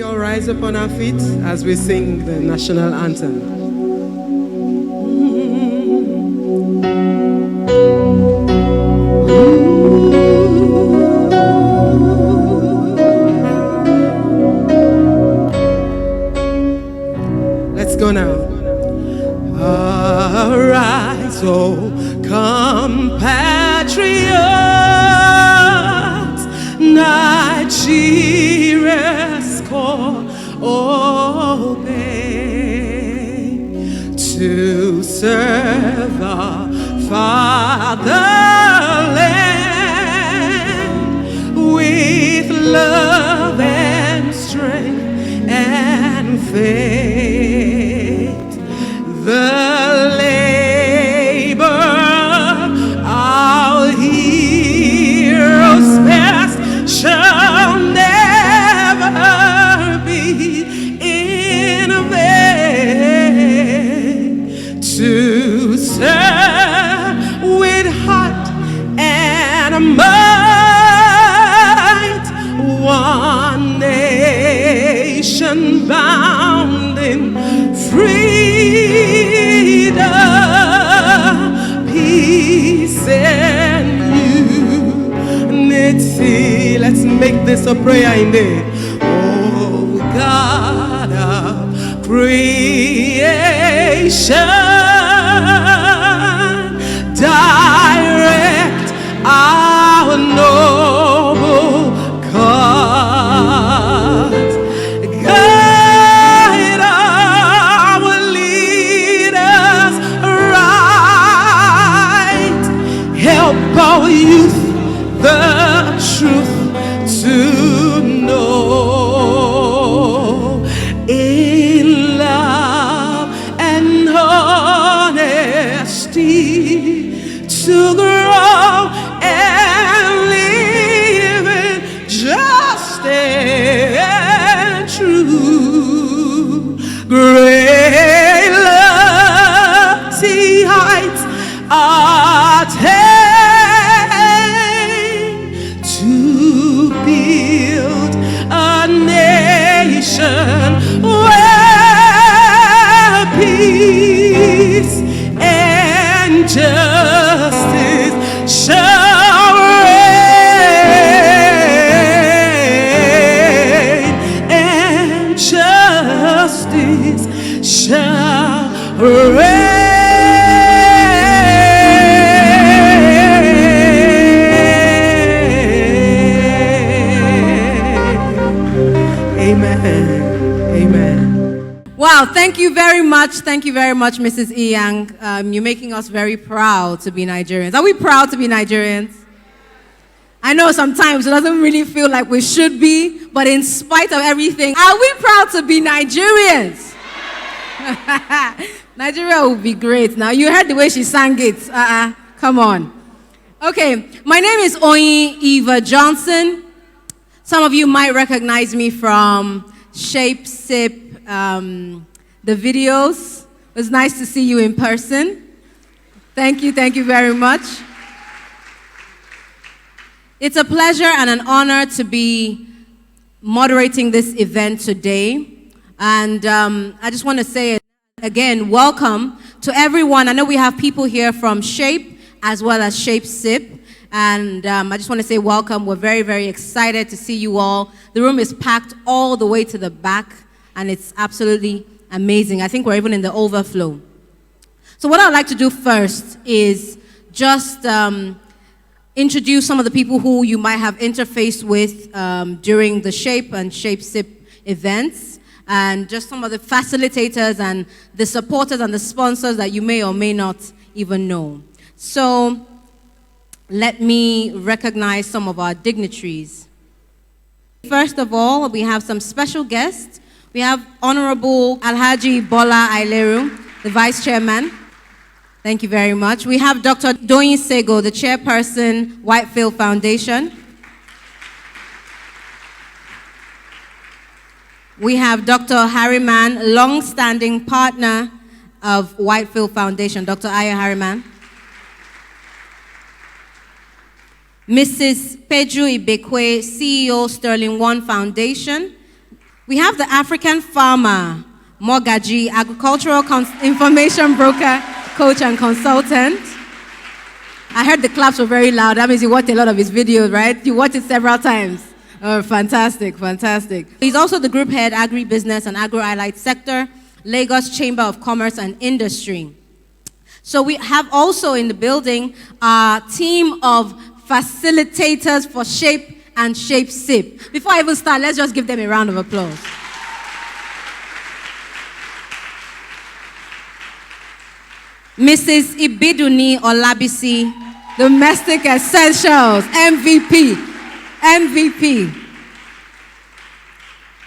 all rise up on our feet as we sing the national anthem. Let's go now. Arise, oh compatriots, Nigeria's call obey, to serve our fatherland with love and strength and faith. The labor our heroes past shall never be in vain, to serve with heart and might one nation bound in freedom, peace and unity. Let's make this a prayer in there. Oh God of creation, direct our noble cause. Guide our leaders right. Help our youth the truth to know. In love and honesty to grow and live in justice and truth. Great lofty heights attain to build a nation where peace and justice shall reign, and justice shall reign. Wow, thank you very much. Thank you very much, Mrs. Iyang. You're making us very proud to be Nigerians. Are we proud to be Nigerians? I know sometimes it doesn't really feel like we should be, but in spite of everything, are we proud to be Nigerians? Nigeria will be great. Now, you heard the way she sang it. Come on. Okay, my name is Ayola Johnson. Some of you might recognize me from Shape Sip, the videos. It was nice to see you in person. Thank you very much. It's a pleasure and an honor to be moderating this event today. And I just want to say again, welcome to everyone. I know we have people here from Shape as well as Shape Sip. And I just want to say welcome. We're very, very excited to see you all. The room is packed all the way to the back, and it's absolutely amazing. I think we're even in the overflow. So what I'd like to do first is just introduce some of the people who you might have interfaced with during the Shape and Shape Sip events, and just some of the facilitators and the supporters and the sponsors that you may or may not even know. So let me recognize some of our dignitaries. First of all, we have some special guests. We have Honorable Alhaji Bola Aileru, the Vice Chairman. Thank you very much. We have Dr. Doyin Sego, the Chairperson, Whitefield Foundation. We have Dr. Harriman, long-standing partner of Whitefield Foundation, Dr. Aya Harriman. Mrs. Pedro Ibekwe, CEO, Sterling One Foundation. We have the African farmer, Mogaji, agricultural information broker, coach, and consultant. I heard the claps were very loud. That means you watched a lot of his videos, right? You watched it several times. Oh, fantastic, fantastic. He's also the group head, agribusiness and agro-allied sector, Lagos Chamber of Commerce and Industry. So we have also in the building a team of facilitators for Shape and Shape SIP. Before I even start, let's just give them a round of applause. Mrs. Ibiduni Olabisi, Domestic Essentials, MVP. MVP.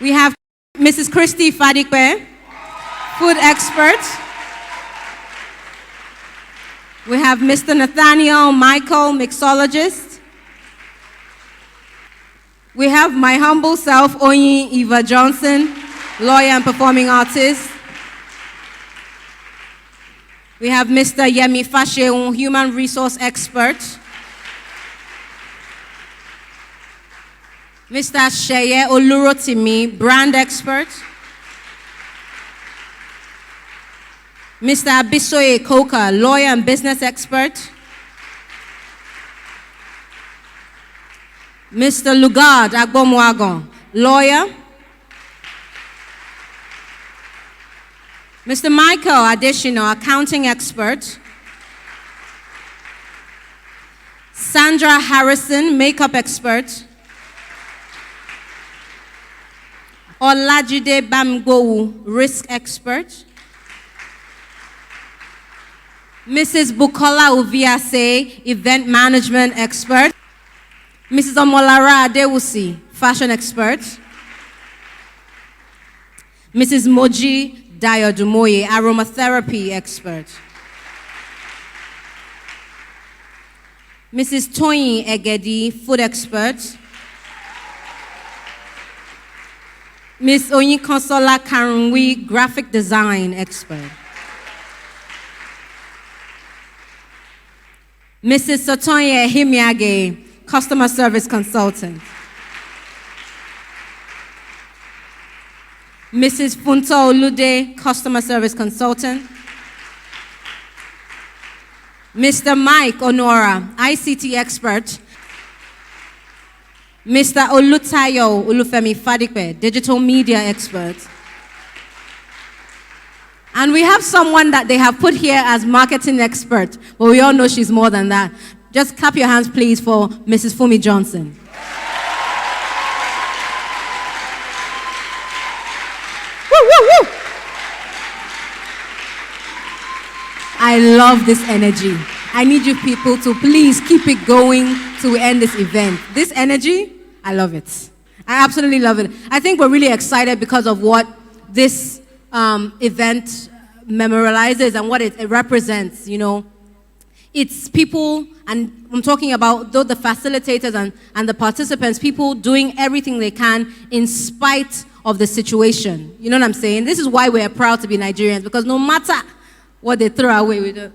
We have Mrs. Christy Fadikwe, food expert. We have Mr. Nathaniel Michael, mixologist. We have my humble self, Oyin Eva Johnson, lawyer and performing artist. We have Mr. Yemi Fasheun, human resource expert. Mr. Sheye Olurotimi, brand expert. Mr. Abisoye Koka, lawyer and business expert. Mr. Lugard Agbomwagon, lawyer. Mr. Michael Adeshino, accounting expert. Sandra Harrison, makeup expert. Olajide Bamgowu, risk expert. Mrs. Bukola Uviase, event management expert. Mrs. Omolara Adewusi, fashion expert. Mrs. Moji Dayodumoye, aromatherapy expert. Mrs. Toyin Egedi, food expert. Ms. Oyinkansola Karunwi, graphic design expert. Mrs. Sotonye Himiage, customer service consultant. Mrs. Funto Olude, customer service consultant. Mr. Mike Onora, ICT expert. Mr. Olutayo Olufemi Fadikpe, digital media expert. And we have someone that they have put here as marketing expert, but we all know she's more than that. Just clap your hands, please, for Mrs. Fumi Johnson. Woo, woo, woo. I love this energy. I need you people to please keep it going till we end this event. This energy, I love it. I absolutely love it. I think we're really excited because of what this event memorializes and what it represents, you know. It's people, and I'm talking about the facilitators and the participants, people doing everything they can in spite of the situation. You know what I'm saying? This is why we're proud to be Nigerians, because no matter what they throw away with it,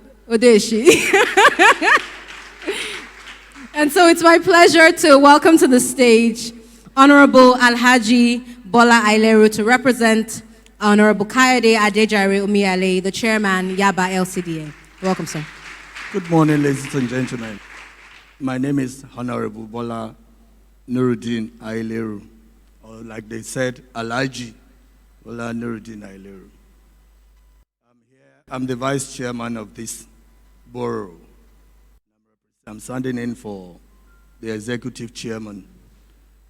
and so it's my pleasure to welcome to the stage Honorable Alhaji Bola Aileru to represent Honorable Kayode Adejare Umiale, the chairman, Yaba LCDA. Welcome, sir. Good morning, ladies and gentlemen. My name is Honorable Bola Nuruddin Aileru, or like they said, Alhaji Bola Nuruddin Aileru. I'm the vice chairman of this borough. I'm standing in for the executive chairman,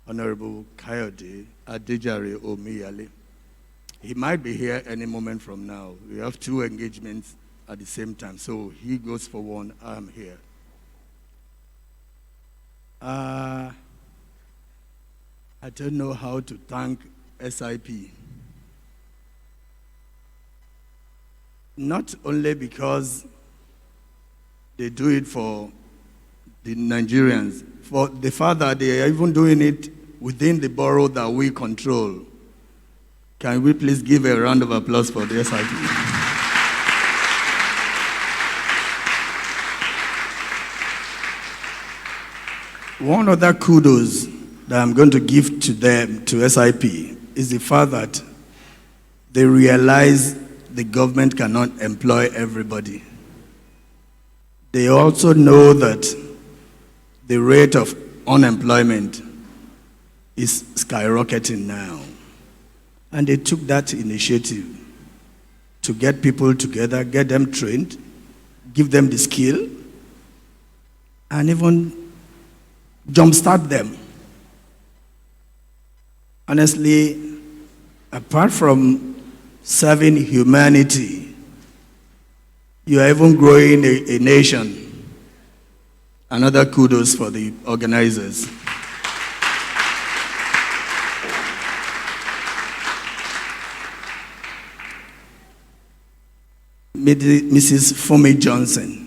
Honorable Kayode Adejare Umiale. He might be here any moment from now. We have two engagements at the same time. So he goes for one, I'm here. I don't know how to thank SIP. Not only because they do it for the Nigerians, for the fact that they are even doing it within the borough that we control. Can we please give a round of applause for the SIP? One other kudos that I'm going to give to them, to SIP, is the fact that they realize the government cannot employ everybody. They also know that the rate of unemployment is skyrocketing now. And they took that initiative to get people together, get them trained, give them the skill, and even jumpstart them. Honestly, apart from serving humanity, you are even growing a nation. Another kudos for the organizers. Mrs. Hussain Johnson.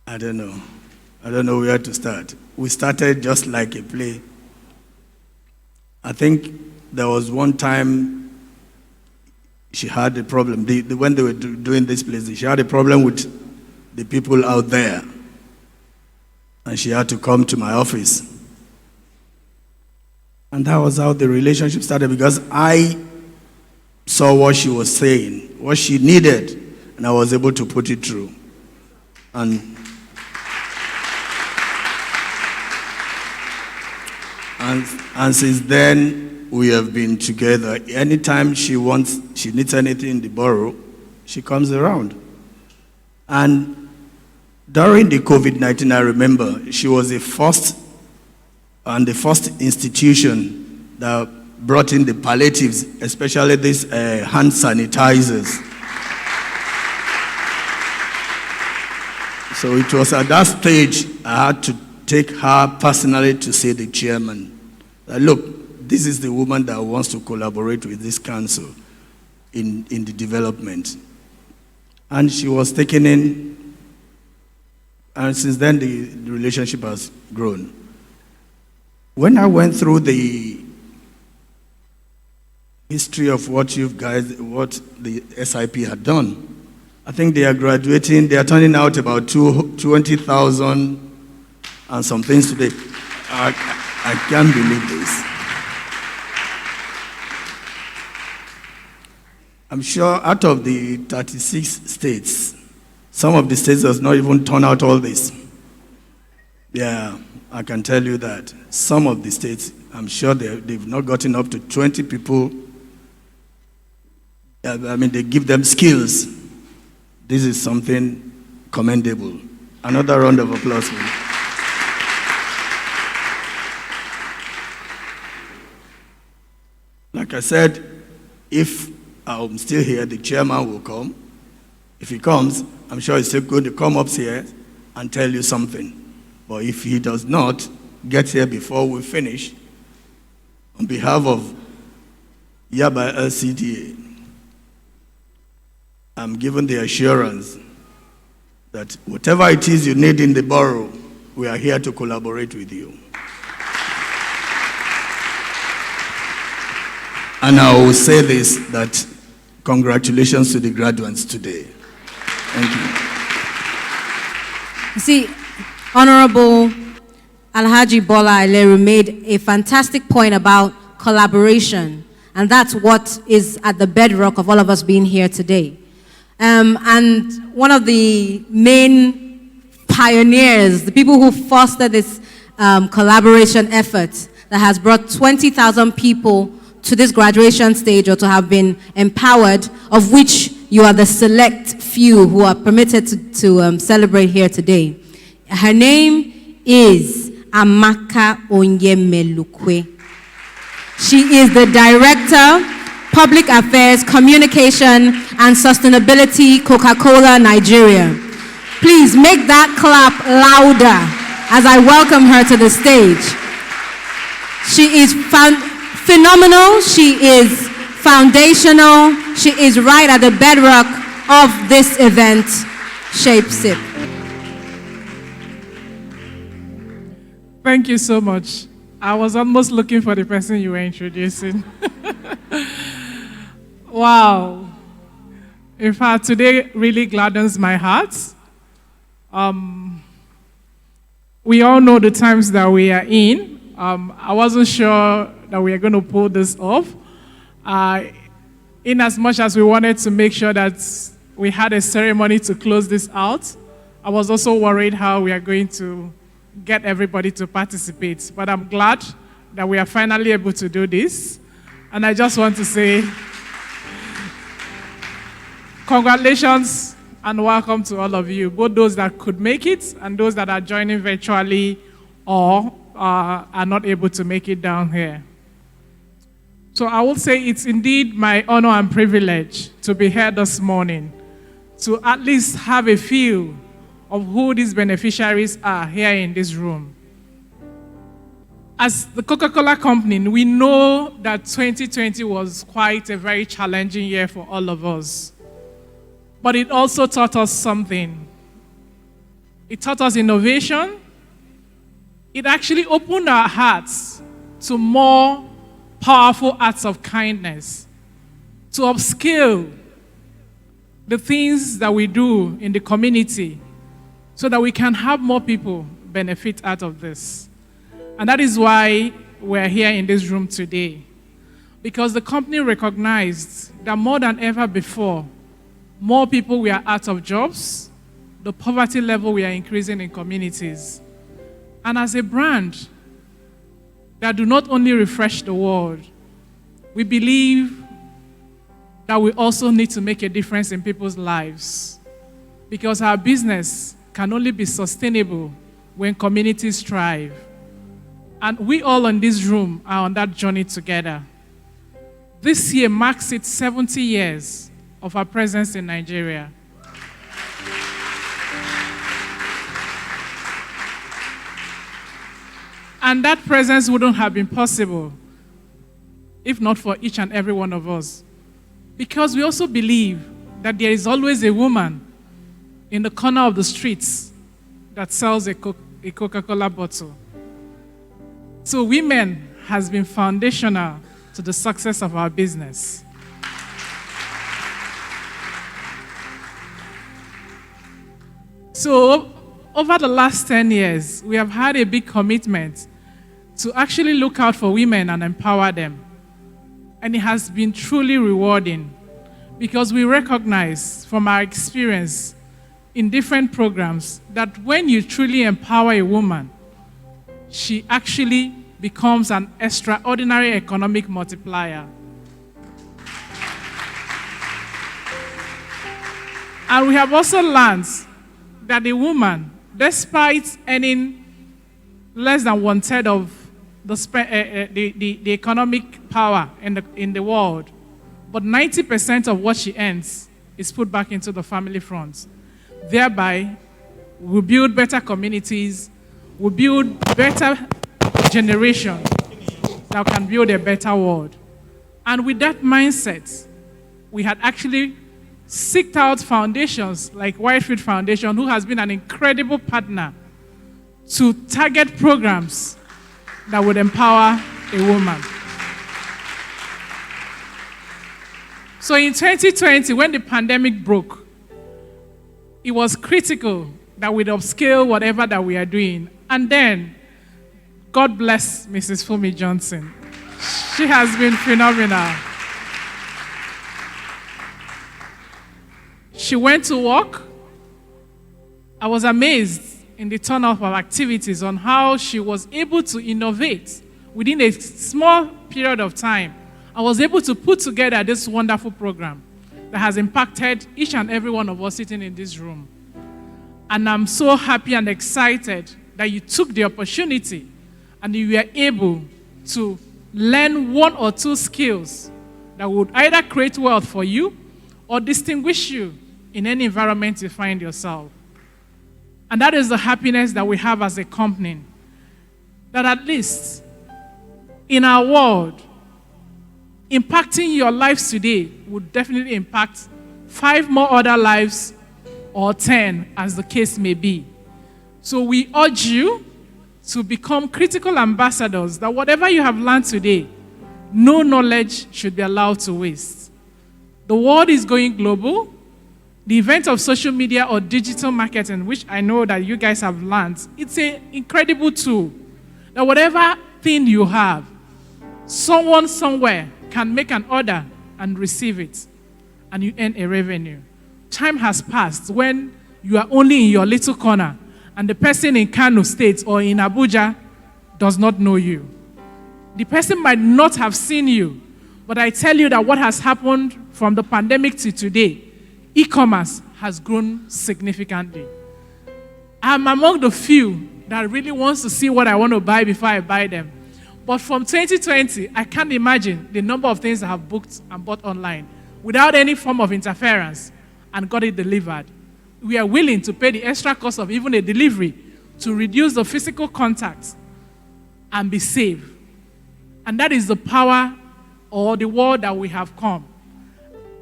I don't know where to start. We started just like a play. I think there was one time she had a problem. When they were doing this place, she had a problem with the people out there. And she had to come to my office. And that was how the relationship started, because I saw what she was saying, what she needed, and I was able to put it through. And since then, we have been together. Anytime she needs anything in the borough, she comes around. And during the COVID-19, I remember, she was the first institution that brought in the palliatives, especially these hand sanitizers. So it was at that stage I had to take her personally to see the chairman. Look, this is the woman that wants to collaborate with this council in the development. And she was taken in, and since then the relationship has grown. When I went through the history of what the SIP had done, I think they are graduating, they are turning out about 20,000 and some things today. I can't believe this. I'm sure out of the 36 states, some of the states does not even turn out all this. Yeah, I can tell you that. Some of the states, I'm sure they've not gotten up to 20 people. I mean, they give them skills. This is something commendable. Another round of applause, please. Like I said, if I'm still here, the chairman will come. If he comes, I'm sure he's still going to come up here and tell you something. But if he does not get here before we finish, on behalf of Yaba LCDA, I'm given the assurance that whatever it is you need in the borough, we are here to collaborate with you. And I will say this, that congratulations to the graduates today. Thank you. You see, Honorable Alhaji Bola Ileru made a fantastic point about collaboration, and that's what is at the bedrock of all of us being here today. And one of the main pioneers, the people who fostered this collaboration effort that has brought 20,000 people to this graduation stage, or to have been empowered, of which you are the select few who are permitted to celebrate here today. Her name is Amaka Onyemelukwe. She is the Director, Public Affairs, Communication, and Sustainability, Coca-Cola, Nigeria. Please make that clap louder as I welcome her to the stage. She is phenomenal, she is foundational, she is right at the bedrock of this event, ShapeSip. Thank you so much. I was almost looking for the person you were introducing. Wow. In fact, today really gladdens my heart. We all know the times that we are in. I wasn't sure that we are going to pull this off. In as much as we wanted to make sure that we had a ceremony to close this out, I was also worried how we are going to get everybody to participate. But I'm glad that we are finally able to do this. And I just want to say congratulations and welcome to all of you, both those that could make it and those that are joining virtually or are not able to make it down here. So I will say it's indeed my honor and privilege to be here this morning to at least have a feel of who these beneficiaries are here in this room. As the Coca-Cola Company, we know that 2020 was quite a very challenging year for all of us. But it also taught us something. It taught us innovation. It actually opened our hearts to more powerful acts of kindness, to upscale the things that we do in the community so that we can have more people benefit out of this. And that is why we're here in this room today. Because the company recognized that more than ever before, more people were out of jobs, the poverty level we are increasing in communities. And as a brand that do not only refresh the world, we believe that we also need to make a difference in people's lives. Because our business can only be sustainable when communities thrive. And we all in this room are on that journey together. This year marks its 70 years of our presence in Nigeria. And that presence wouldn't have been possible if not for each and every one of us. Because we also believe that there is always a woman in the corner of the streets that sells a Coca-Cola bottle. So women has been foundational to the success of our business. So over the last 10 years, we have had a big commitment to actually look out for women and empower them. And it has been truly rewarding because we recognize from our experience in different programs that when you truly empower a woman, she actually becomes an extraordinary economic multiplier. And we have also learned that a woman, despite earning less than 1/3 of the economic power in the world, but 90% of what she earns is put back into the family front. Thereby, we build better communities, we build better generation that can build a better world. And with that mindset, we had actually sought out foundations like Whitefield Foundation, who has been an incredible partner to target programs that would empower a woman. So in 2020, when the pandemic broke, it was critical that we'd upscale whatever that we are doing. And then, God bless Mrs. Fumi Johnson. She has been phenomenal. She went to work. I was amazed in the turn-up of activities on how she was able to innovate within a small period of time. I was able to put together this wonderful program that has impacted each and every one of us sitting in this room. And I'm so happy and excited that you took the opportunity and you were able to learn one or two skills that would either create wealth for you or distinguish you in any environment you find yourself. And that is the happiness that we have as a company. That at least in our world, impacting your lives today would definitely impact 5 more other lives or 10, as the case may be. So we urge you to become critical ambassadors, that whatever you have learned today, no knowledge should be allowed to waste. The world is going global. The event of social media or digital marketing, which I know that you guys have learned, it's an incredible tool. That whatever thing you have, Someone somewhere can make an order and receive it, and you earn a revenue. Time has passed when you are only in your little corner, and the person in Kano State or in Abuja does not know you. The person might not have seen you, but I tell you that what has happened from the pandemic to today, e-commerce has grown significantly. I'm among the few that really wants to see what I want to buy before I buy them. But from 2020, I can't imagine the number of things I have booked and bought online without any form of interference and got it delivered. We are willing to pay the extra cost of even a delivery to reduce the physical contact and be safe. And that is the power or the world that we have come.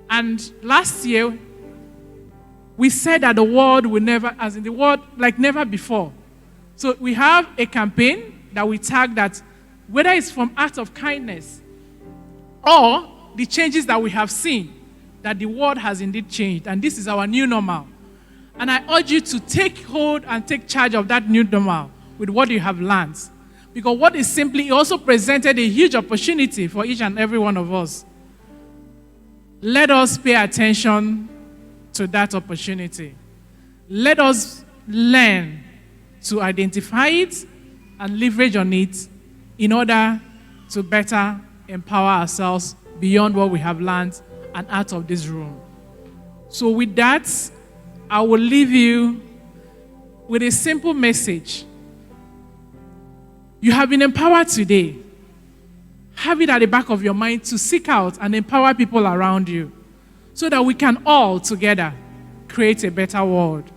And last year, we said that the world will never, as in the world like never before. So we have a campaign that we tag that whether it's from acts of kindness or the changes that we have seen, that the world has indeed changed. And this is our new normal. And I urge you to take hold and take charge of that new normal with what you have learned. Because what is simply, it also presented a huge opportunity for each and every one of us. Let us pay attention to that opportunity. Let us learn to identify it and leverage on it in order to better empower ourselves beyond what we have learned and out of this room. So with that, I will leave you with a simple message. You have been empowered today. Have it at the back of your mind to seek out and empower people around you so that we can all together create a better world.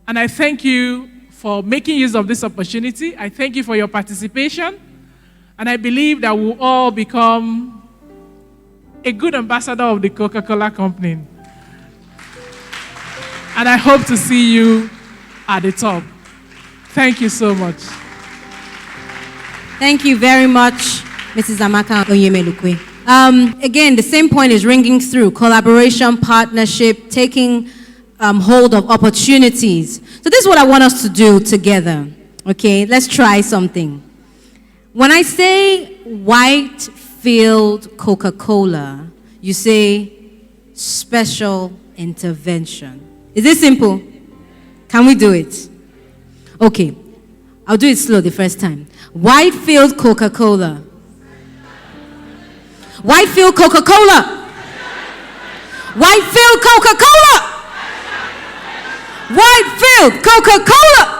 And I thank you for making use of this opportunity. I thank you for your participation. And I believe that we'll all become a good ambassador of the Coca-Cola Company. And I hope to see you at the top. Thank you so much. Thank you very much, Mrs. Amaka Onyemelukwe. Again, the same point is ringing through: collaboration, partnership, taking hold of opportunities. So this is what I want us to do together. Okay, let's try something. When I say Whitefield Coca-Cola, you say special intervention. Is this simple? Can we do it? Okay, I'll do it slow the first time. Whitefield Coca-Cola. Whitefield Coca-Cola. Whitefield Coca-Cola. Whitefield Coca-Cola.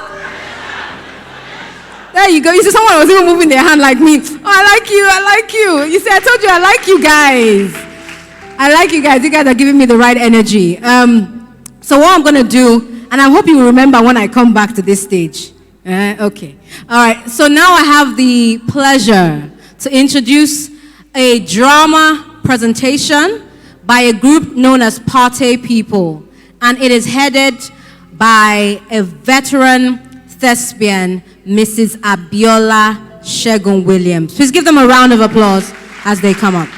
There you go. You see, someone was even moving their hand like me. Oh, I like you. I like you. You see, I told you I like you guys. I like you guys. You guys are giving me the right energy. So what I'm going to do, and I hope you will remember when I come back to this stage. Okay. All right. So now I have the pleasure to introduce a drama presentation by a group known as Party People. And it is headed by a veteran thespian, Mrs. Ayola Shegun Williams. Please give them a round of applause as they come up.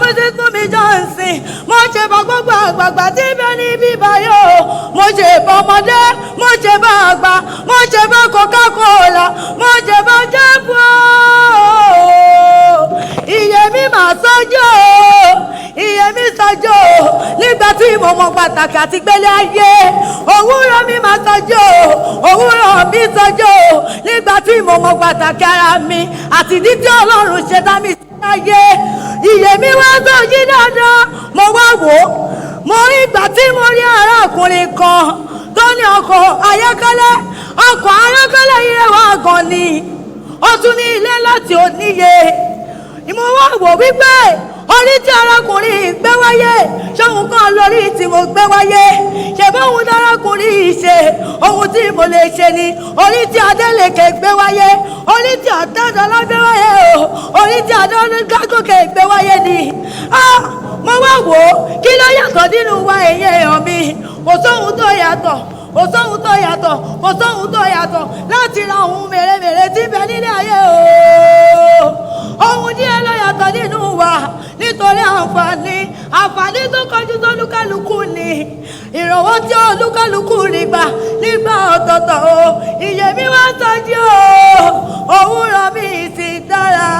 Mrs. Mumi Johnson. Mo ṣe bá gbogbo àgbààgbà tí bẹ́ẹ̀ ní bíbá yóò. Mo ṣe bá ọmọdé, mo ṣe bá àgbà, mo ṣe bá Coca-Cola, mo ṣe bá Jẹ́bú. Iye mi máa sọ́jọ́, iye mi sọ́jọ́. Nígbà tí mo mọ pàtàkì àti gbélé ayé, òwúrọ̀ mi máa sọ́jọ́, òwúrọ̀ mi sọ́jọ́. Nígbà tí mo mọ pàtàkì ara mi àti ìdí tí Ọlọ́run ṣe dá mi sí ayé, iye mi wá sọ́jí dáadáa. Mo wá wò ó, mo rí ìgbà tí mo rí arákùnrin kan tó ní ọkọ̀ ayọ́kẹ́lẹ́ yìí wá gan ni. Ó tún ní ilé láti oníye. Mo wá wò wípé orí tí arákùnrin gbé wáyé ṣóhun kan lórí tí mo gbé wáyé. Ṣé bóhun dárákùnrin ṣe ohun tí mo lè ṣe ni. Orí tí Adélékè gbé wáyé, orí tí Ọ̀tẹ́dọ́lá gbé wáyé o, orí tí Adélékè gbé wáyé ni. Mo wá wò ó, kí ló yàtọ̀ nínú wa èyí èèyàn mi? Kò sóhun tó yàtọ̀, kò sóhun tó yàtọ̀, kò sóhun tó yàtọ̀ láti ra ohun mèremère tí bẹ nílé ayé o. Ohun díẹ̀ ló yàtọ̀ nínú wa nítorí àǹfààní tó kọjú tó olúkálùkù ni. Ìrànwọ́ tí olúkálùkù rí gbà nígbà ọ̀tọ̀ọ̀tọ̀ o. Iye mi wá sọ́jí o, òwúrọ̀ mi ti dára.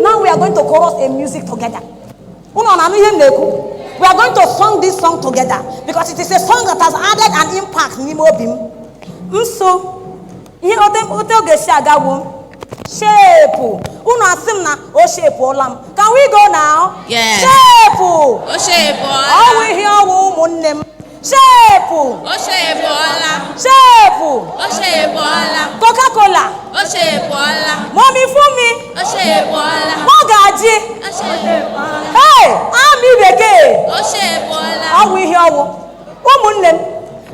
Now we are going to chorus a music together. We are going to sing this song together because it is a song that has added an impact. So, shape. Can we go now? Yes. Shape. Oh, we hear woman. Shape. Shape. Coca-Cola. Mommy Fumi. Mogaji. Hey, I'm Ibeke. Oh, we hear woman.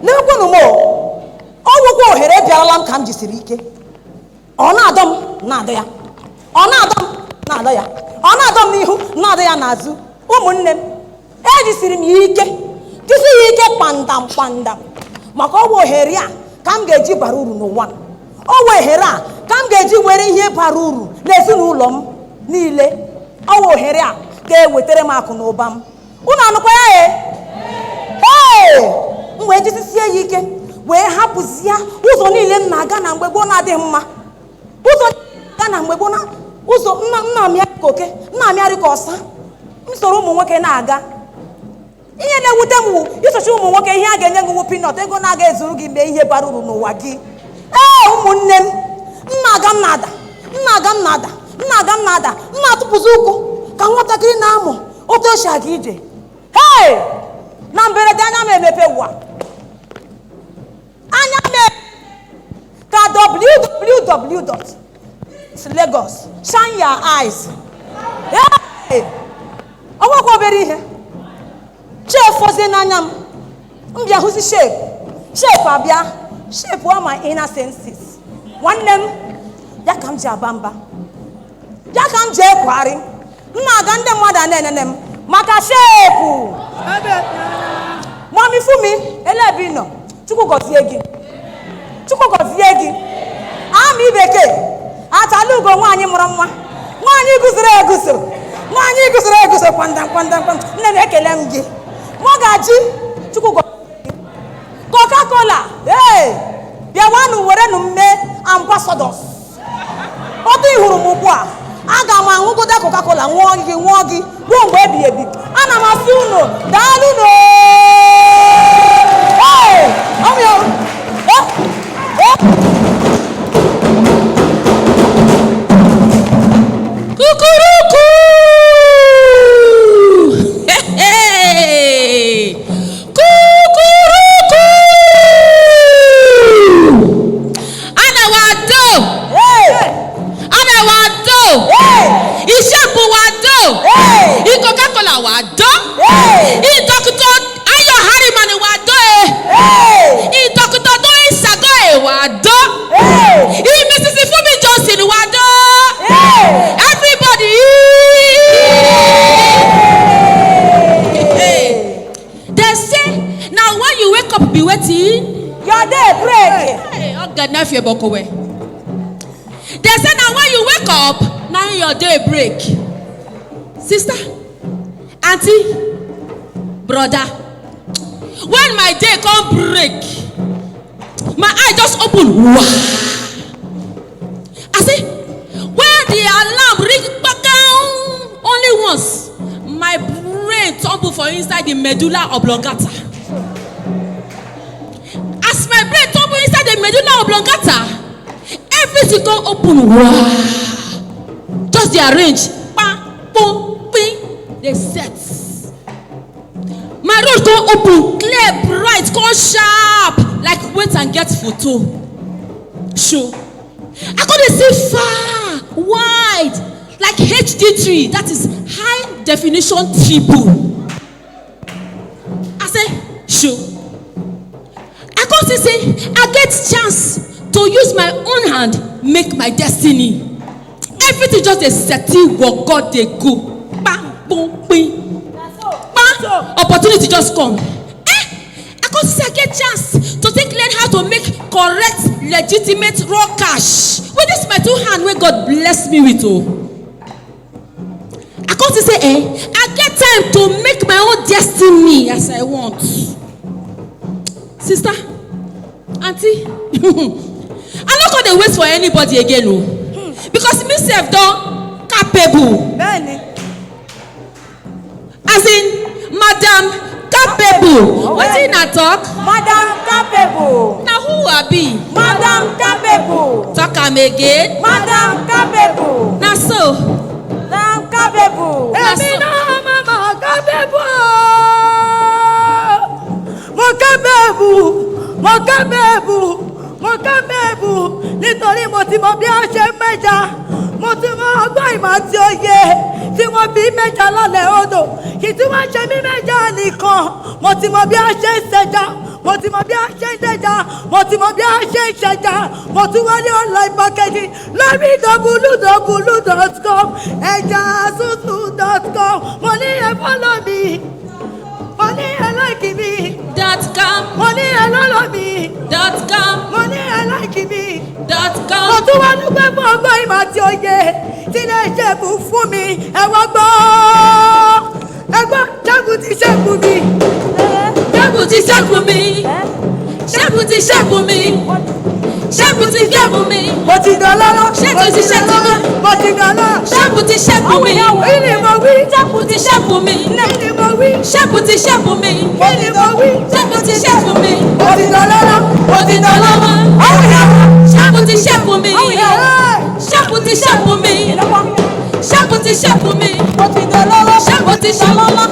No more. Oh, we go here. Bialam kam jisirike. Ona adam na ada ya. Ona adam n'ihu na ada ya n'azụ. Ụmụnne m, ejisiri m ike. Jisi ike kpandam. Maka ọ bụ ohere a ka m ga-eji bara uru n'ụwa. Ọ bụ ohere a ka m ga-eji were ihe bara uru n'ezinụlọ m niile. Ọ bụ ohere a ga-ewetara m akụ na ụba m. Unu anụkwa ya Hey! M wee jisisie ya ike wee hapụzie ụzọ niile m na-aga na mgbe gboo na-adịghị mma. Ụzọ na mgbe gboo na ụzọ nna amịarị ka oke, nna amịarị ka ọsa. M soro ụmụ nwoke na-aga. Ihe na-ewute m wụ isochi ụmụ nwoke ihe a ga-enye gị pinọt ego na-aga ezuru gị mee ihe bara uru n'ụwa gị. Ụmụnne m, nna-aga atụpụzi ụkwụ ka nwatakịrị na-amụ otu esi aga ije. Na mberede anya m emepe ụwa. Anya m ka www.lagos shine your eyes. Ọgwụgwọ obere ihe chefozie n'anya m bịa hụzi shape abịa shape all my inner senses. Nwanne m ya ka m ji aba mba, ya ka m ji ekwugharị. M na-aga ndị mmadụ a na-enene m maka shape. Mami Fumi elebi nọ. Chukwu gọzie gị. Ama Ibeke atala ugo nwaanyị mụrụ mma, nwaanyị guzoro eguzo kwandam. Nne m ekele m gị. Mogaji Chukwu gọzie gị. Coca-Cola bịawanụ werenụ mee ambassadors. Otu ihuru m ugbu a aga m aṅụgodo Coca-Cola ṅụọ gị ruo mgbe ebighị ebi. Ana m asị unu daalụ nụ. Kukuruku! Kukuruku! Anawado! Ishapu wado! Coca-Cola wado! Dr. Ayo Harriman wado! Your day break. Hey, oh God, now if you're back away. They say now when you wake up, now your day break. Sister, auntie, brother, when my day come break, my eye just open. Wow. I say, when the alarm ring back down only once, my brain tumble for inside the medulla oblongata. As my brain tumble inside the medulla oblongata, everything go open. Wow. Just the arrange. Bang, boom, bing. They set. My road go open, clear, bright, go sharp. Like wait and get photo. Show. I couldn't see far, wide, like HD3. That is high definition triple. I say, show. I couldn't say I get chance to use my own hand, make my destiny. Everything just a setting what God they go. Bang, boom, bing. Bang. Opportunity just come. I could say I get chance to learn how to make correct, legitimate raw cash. With this my two hand where God bless me with. Oh. I could say, I get time to make my own destiny as I want. Sister, auntie, I'm not gonna wait for anybody again, no. Because myself don't capable. As in, Madam Capable. What in I talk? Madam Capable. Now who I be? Madam Capable. Talk am again. Madam Capable. Now so. Madam Capable. Now so. Mama Capable. Mo Capable. Mo Capable. Mo Capable. Nítorí mo ti mọ bí a ṣe mẹ́ja. Mo ti mọ ọgbọ́n ìmọ̀ àti òye. Tí wọ́n bí mẹ́ja lọ́lẹ̀ odò. Kì tí wọ́n ṣe mí mẹ́ja nìkan. Mo ti mọ bí a ṣe ń ṣẹja. Mo ti mọ bí a ṣe ń dẹja. Mo ti mọ bí a ṣe ń ṣẹja. Mo tún wá ní online marketing lórí www.com ẹjasusu.com. Mo ní ẹ follow mi. Mo ní ẹ like mi. .com. Mo ní ẹ lọ́lọ́ mi. .com. Mo ní ẹ like mi. .com. Mo tún wá dúpẹ́ fún ọgbọ́n ìmọ̀ àti òye tí ilé iṣẹ́ bù fún mi. Ẹ wá gbọ́. Ẹ gbọ́ ṣẹ́gun ti ṣẹ́gun mi. Ṣẹ́gun ti ṣẹ́gun mi. Ṣẹ́gun ti ṣẹ́gun mi. Ṣẹ́gun ti ṣẹ́gun mi. Mo ti dọ̀lọ́lọ́. Ṣẹ́gun ti ṣẹ́gun mi. Mo ti dọ̀lọ́. Ṣẹ́gun ti ṣẹ́gun mi. Kí ni mo wí? Ṣẹ́gun ti ṣẹ́gun mi. Kí ni mo wí? Ṣẹ́gun ti ṣẹ́gun mi. Kí ni mo wí? Ṣẹ́gun ti ṣẹ́gun mi. Mo ti dọ̀lọ́lọ́. Mo ti dọ̀lọ́wọ́. Ṣẹ́gun ti ṣẹ́gun mi. Ṣẹ́gun ti ṣẹ́gun mi. Ṣẹ́gun ti ṣẹ́gun mi. Mo ti dọ̀lọ́lọ́. Ṣẹ́gun ti ṣẹ́gun mi.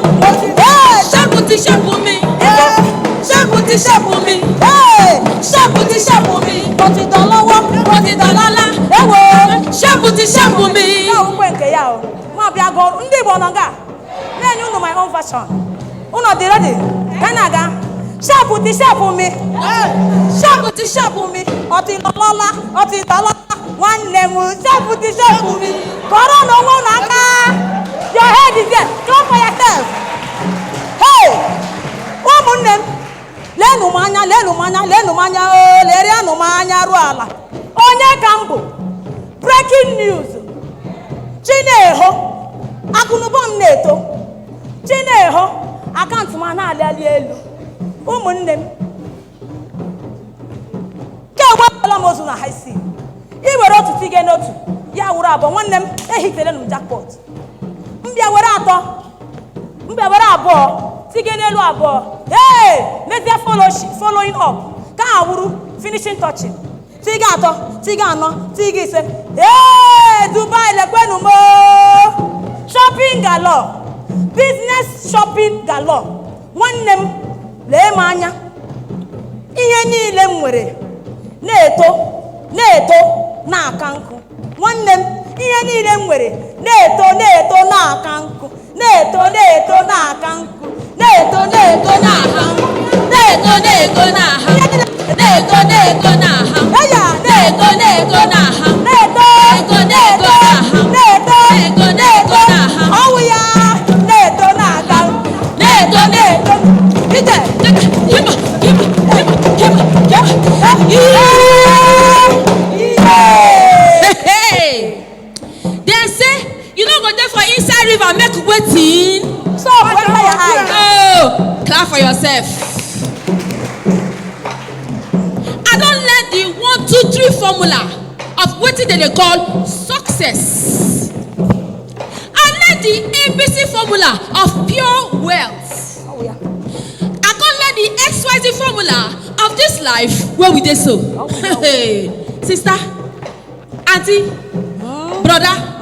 Ṣẹ́gun ti ṣẹ́gun mi. Ṣẹ́gun ti ṣẹ́gun mi. Ṣẹ́gun ti ṣẹ́gun mi. Mo ti dọ̀lọ́wọ́. Mo ti dọ̀lọ́lá. Ewo. Ṣẹ́gun ti ṣẹ́gun mi. Ya ukwe nke ya o. Ma bịa go ndị Igbo nọ nga. Na-enye unu my own version. Unu dị ready? Ka na-aga. Ṣẹ́gun ti ṣẹ́gun mi. Ṣẹ́gun ti ṣẹ́gun mi. Ọ ti dọ̀lọ́lá. Ọ ti dọ̀lọ́lá. Nwanne m ṣẹ́gun ti ṣẹ́gun mi. Kọrọ n'onwe unu aka. Your head is there. Clap for yourself. Hey! Ụmụnne m. Leenụ m anya, leenụ m anya, leenụ m anya, lerianụ m anya ruo ala. Onye ka m bụ? Breaking news. Chineho. Akụnụba m na-eto. Chineho. Akaụntụ m na-alịalị elu. Ụmụnne m. Kemgbe m ozu na high school. I were otu tige n'otu. Ya wuru abụọ. Nwanne m ehitere m jackpot. Mbịa were atọ. Mbịa were abụọ. Tige n'elu abụọ. Hey! Lezie following up. Ka ha wuru finishing touching. Tiga atọ, tiga anọ, tiga ise. Hey! Dubai lekwenu mo. Shopping galore. Business shopping galore. Nwanne m lee m anya. Ihe niile m nwere na-eto na-aka nkụ. Nwanne m ihe niile m nwere na-eto na-aka nkụ. Na-eto na-aka nkụ. Na-eto na-aka nkụ. Na-ego na-aha. Na-ego na-aha. Eya Na-ego na-aha. na-eto Ego na-aha. na-eto Ego na-aha. ọwụ ya na-eto na-aga Na-eto na-eto ije Give me. I don't learn the 1, 2, 3 formula of what they call success. I learn the ABC formula of pure wealth. I can't learn the XYZ formula of this life where we did so. Hey, sister, auntie, brother.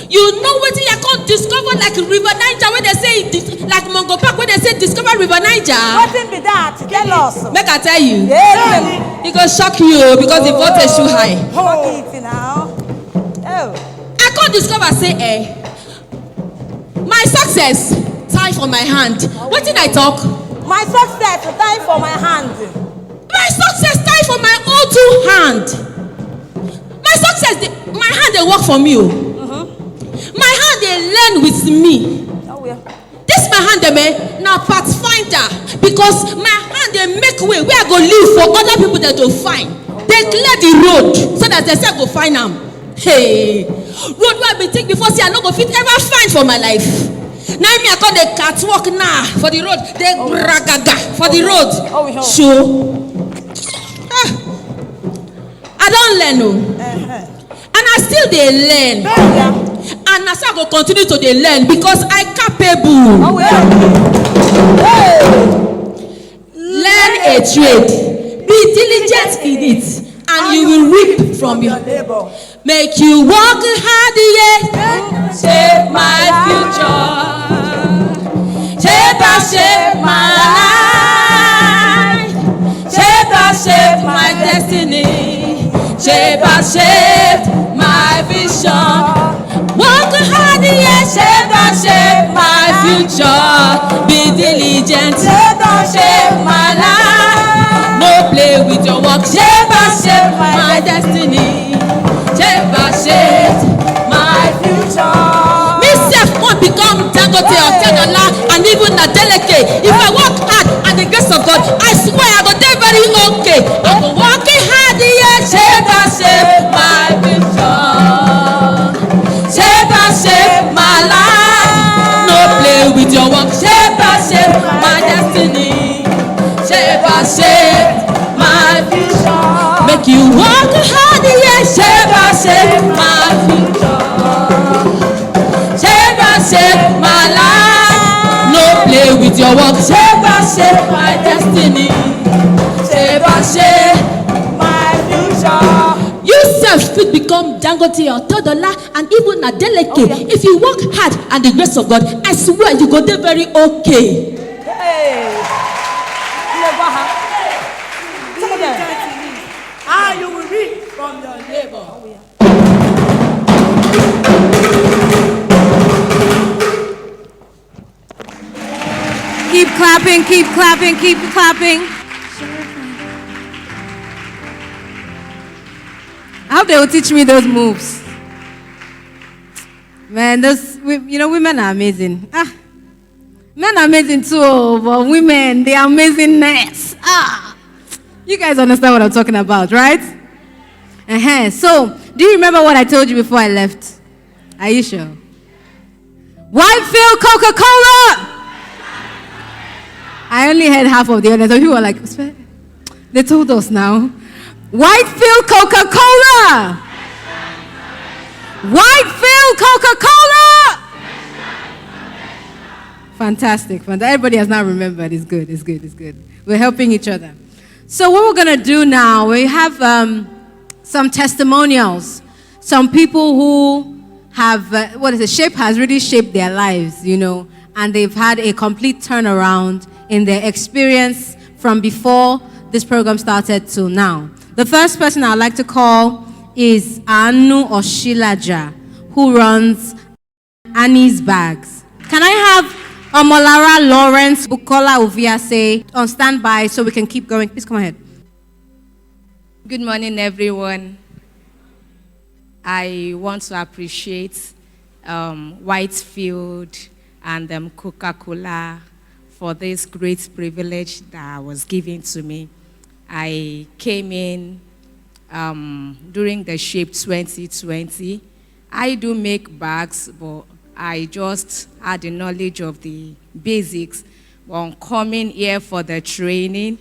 You know what you can't discover like River Niger when they say like Mongo Park when they say discover River Niger. What be that? Tell us. Make I tell you. Yeah. It gonna shock you because the voltage too high. It now. Oh. I can't discover say my success tie for my hand. What did I talk? My success tie for my hand. My success tie for my own 2 hand. My success, my hand they work for me. My hand they learn with me. This my hand they now pathfinder because my hand they make way where I go live for other people that to find. They clear the road so that they say go find them. Hey, road where I been take before see I no go fit ever find for my life. Now me I call the catwalk now for the road. They bragaga for the road. Sure. I don't learn no. And I still they learn. And I still go continue to they learn because I capable. Learn a trade. Be diligent in it. And you will reap from your labor. Make you work hard, yes. Shape my future. Shape my life. Shape my destiny. Shape my vision. Work hard, yes. Shape my future. Be diligent. Shape my life. No play with your work. Shape my destiny. Shape my future. Myself won't become Dangote or Tedola and even a delicate. If I work hard and the grace of God, I swear I go there very okay. I go working hard, yeah. Shape my vision. Shape my life. No play with your work. Shape my destiny. Shape my future. Make you work hard, yeah. Shape my future. Shape my life. No play with your work. Shape my destiny. Shape my future. You self fit become Dangote or Todola and even a delicate. If you work hard and the grace of God, I swear you go there very okay. You will reap from your labor. Keep clapping, keep clapping, keep clapping. I hope they will teach me those moves. Man, women are amazing. Men are amazing too, but women, they are amazingness. You guys understand what I'm talking about, right? So, do you remember what I told you before I left? Are you sure? Whitefield Coca-Cola! I only heard half of the audience. So people were like, they told us now. Whitefield Coca-Cola! Whitefield Coca-Cola! Fantastic. Everybody has now remembered. It's good. We're helping each other. So what we're going to do now, we have some testimonials. Some people who have, has really shaped their lives, and they've had a complete turnaround in their experience from before this program started till now. The first person I'd like to call is Anu Oshilaja, who runs Annie's Bags. Can I have Omolara Lawrence Bukola Uviase on standby so we can keep going? Please come ahead. Good morning, everyone. I want to appreciate Whitefield and Coca-Cola for this great privilege that was given to me. I came in during the Shape 2020. I do make bags, but I just had the knowledge of the basics. On coming here for the training,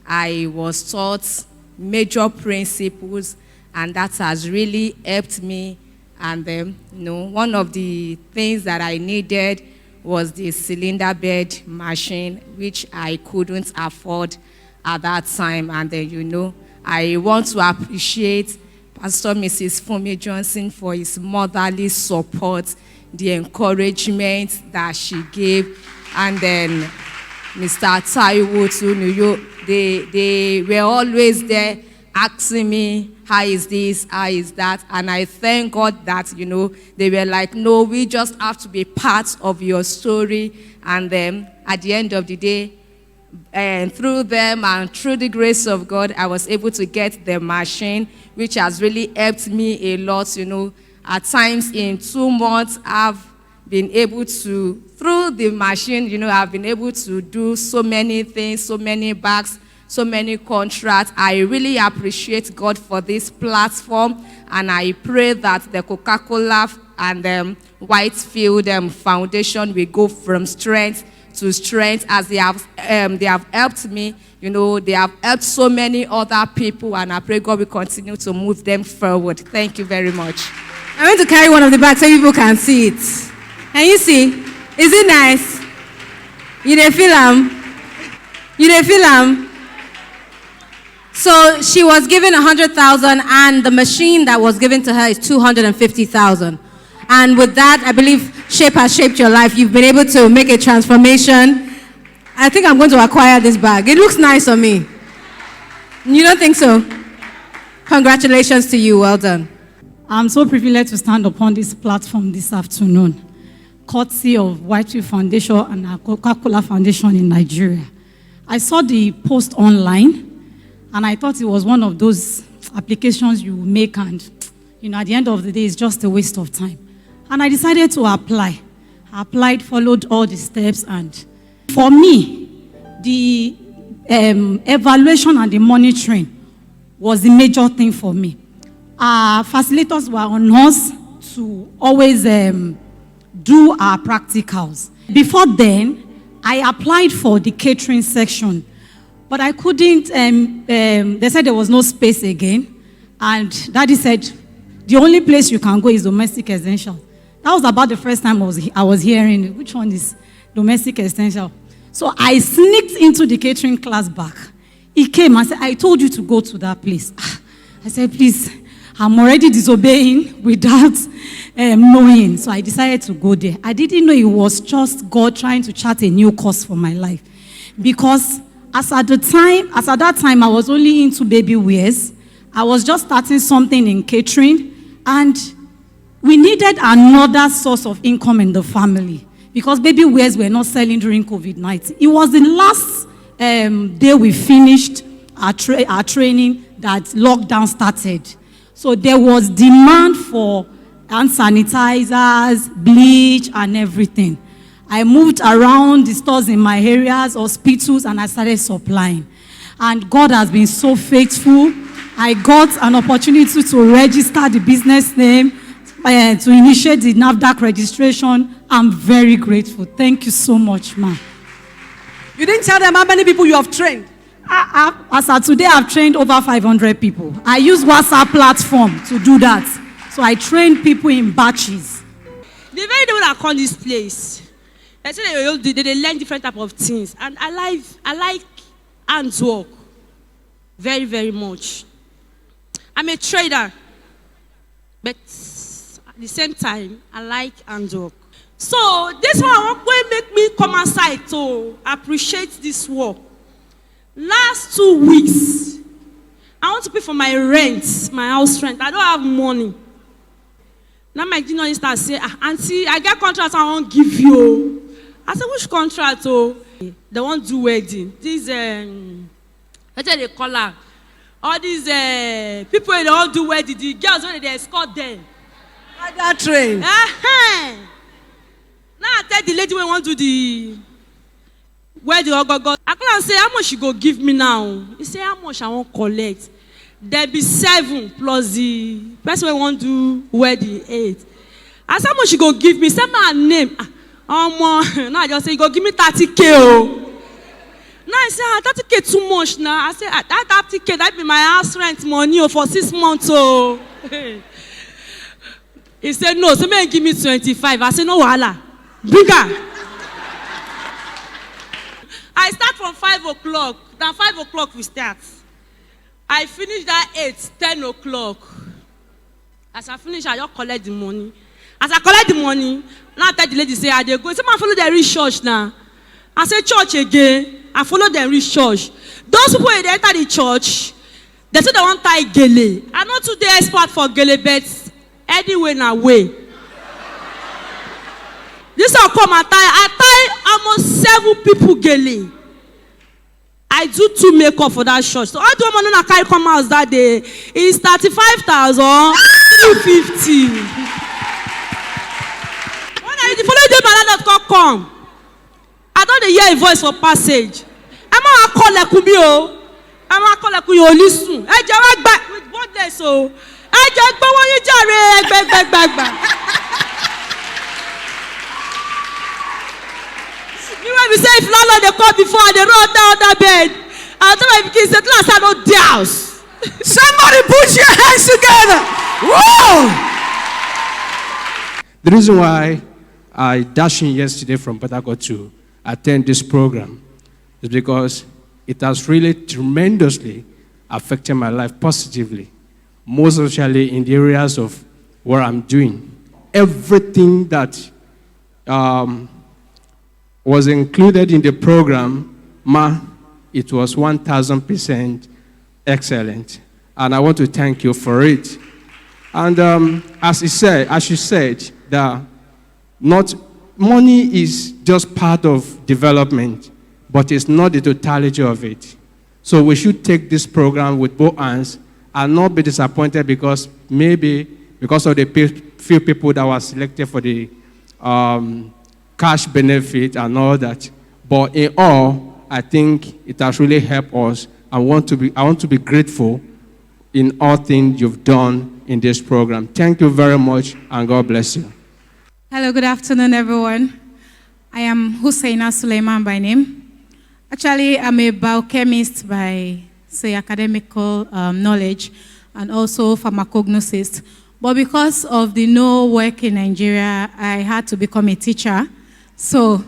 I was taught major principles, and that has really helped me. And one of the things that I needed was the cylinder bed machine, which I couldn't afford at that time. And then, I want to appreciate Pastor Mrs. Funmi Johnson for his motherly support, the encouragement that she gave, and then Mr. Taiwo too, they were always there asking me, how is this, how is that? And I thank God that, they were like, no, we just have to be part of your story. And then at the end of the day, and through them and through the grace of God, I was able to get the machine, which has really helped me a lot. At times in 2 months, I've been able to, through the machine, I've been able to do so many things, so many bags, so many contracts. I really appreciate God for this platform, and I pray that the Coca-Cola and the Whitefield Foundation will go from strength to strength as they have helped me. They have helped so many other people, and I pray God will continue to move them forward. Thank you very much. I'm going to carry one of the bags so people can see it. Can you see? Is it nice? You didn't feel them? You didn't feel them? So she was given 100,000, and the machine that was given to her is 250,000. And with that, I believe Shape has shaped your life. You've been able to make a transformation. I think I'm going to acquire this bag. It looks nice on me. You don't think so? Congratulations to you. Well done. I'm so privileged to stand upon this platform this afternoon, courtesy of Whitefield Foundation and Coca-Cola Foundation in Nigeria. I saw the post online, and I thought it was one of those applications you make, and at the end of the day, it's just a waste of time. And I decided to apply. I applied, followed all the steps, and for me, the evaluation and the monitoring was the major thing for me. Our facilitators were on us to always do our practicals. Before then, I applied for the catering section, but I couldn't, they said there was no space again, and Daddy said, the only place you can go is domestic essential. That was about the first time I was hearing, which one is domestic essential? So I sneaked into the catering class back. He came and said, I told you to go to that place. I said, please, I'm already disobeying without knowing. So I decided to go there. I didn't know it was just God trying to chart a new course for my life. Because as at that time, I was only into baby wears. I was just starting something in catering, and we needed another source of income in the family because baby wears were not selling during COVID-19. It was the last day we finished our training that lockdown started. So there was demand for hand sanitizers, bleach, and everything. I moved around the stores in my areas, hospitals, and I started supplying. And God has been so faithful. I got an opportunity to register the business name, to initiate the NAFDAC registration. I'm very grateful. Thank you so much, ma'am. You didn't tell them how many people you have trained. As of today, I've trained over 500 people. I use WhatsApp platform to do that. So I train people in batches. The very day when I come this place, I say they learn different type of things. And I like hands work very, very much. I'm a trader, but at the same time, I like hands work. So this one will make me come aside to appreciate this work. Last 2 weeks, I want to pay for my rent, my house rent. I don't have money. Now my junior start say, Auntie, I get contract I won't give you. I said, which contract? Oh, they won't do wedding. This what they call her? All these people they don't do wedding. The girls when they escort them. Like that train. Now I tell the lady when want to do the wedding. I can't say how much she go give me now. He say how much I want collect. There be 7 plus the person we want to do wedding 8. I said how much she go give me. Say my name. Now I just say you go give me 30K. Oh. Now I say, that 30K too much now. I say, that 30K, that be my house rent money for 6 months. Oh. He said, no, so may give me 25. I said, no, wahala. Bigger. I start from 5 o'clock. Then 5 o'clock we start. I finish that 8, 10 o'clock. As I finish, I just collect the money. As I collect the money, now I tell the lady, say, I dey go. Say, I follow the reach church now. I say, church again. I follow them reach church. Those people when they enter the church, they say they want tie gele. I'm not too the expert for gele, but anyway na way. This will come and tie. I tie almost 7 people gele. I do 2 makeup for that church. So all the women that carry come out that day is 35,350. When I follow them, my landlord come. I don't hear a voice for passage. I'm not call like Kubio. I'm not call like you listen. I just back with boldness. So I just go on you back. You know we say if landlord they come before they roll down that bed. I tell my kids that last I don't the house. Somebody put your hands together. Whoa! The reason why I dashed in yesterday from Port Harcourt to attend this program is because it has really tremendously affected my life positively, most especially in the areas of what I'm doing. Everything that was included in the program, it was 1,000% excellent. And I want to thank you for it. And as you said, that not money is just part of development, but it's not the totality of it. So we should take this program with both hands and not be disappointed because maybe because of the few people that were selected for the cash benefit and all that. But in all, I think it has really helped us. I want to be grateful in all things you've done in this program. Thank you very much, and God bless you. Hello, good afternoon, everyone. I am Hussain Suleiman by name. Actually, I'm a biochemist by, say, academical knowledge and also pharmacognosist. But because of the no work in Nigeria, I had to become a teacher. So,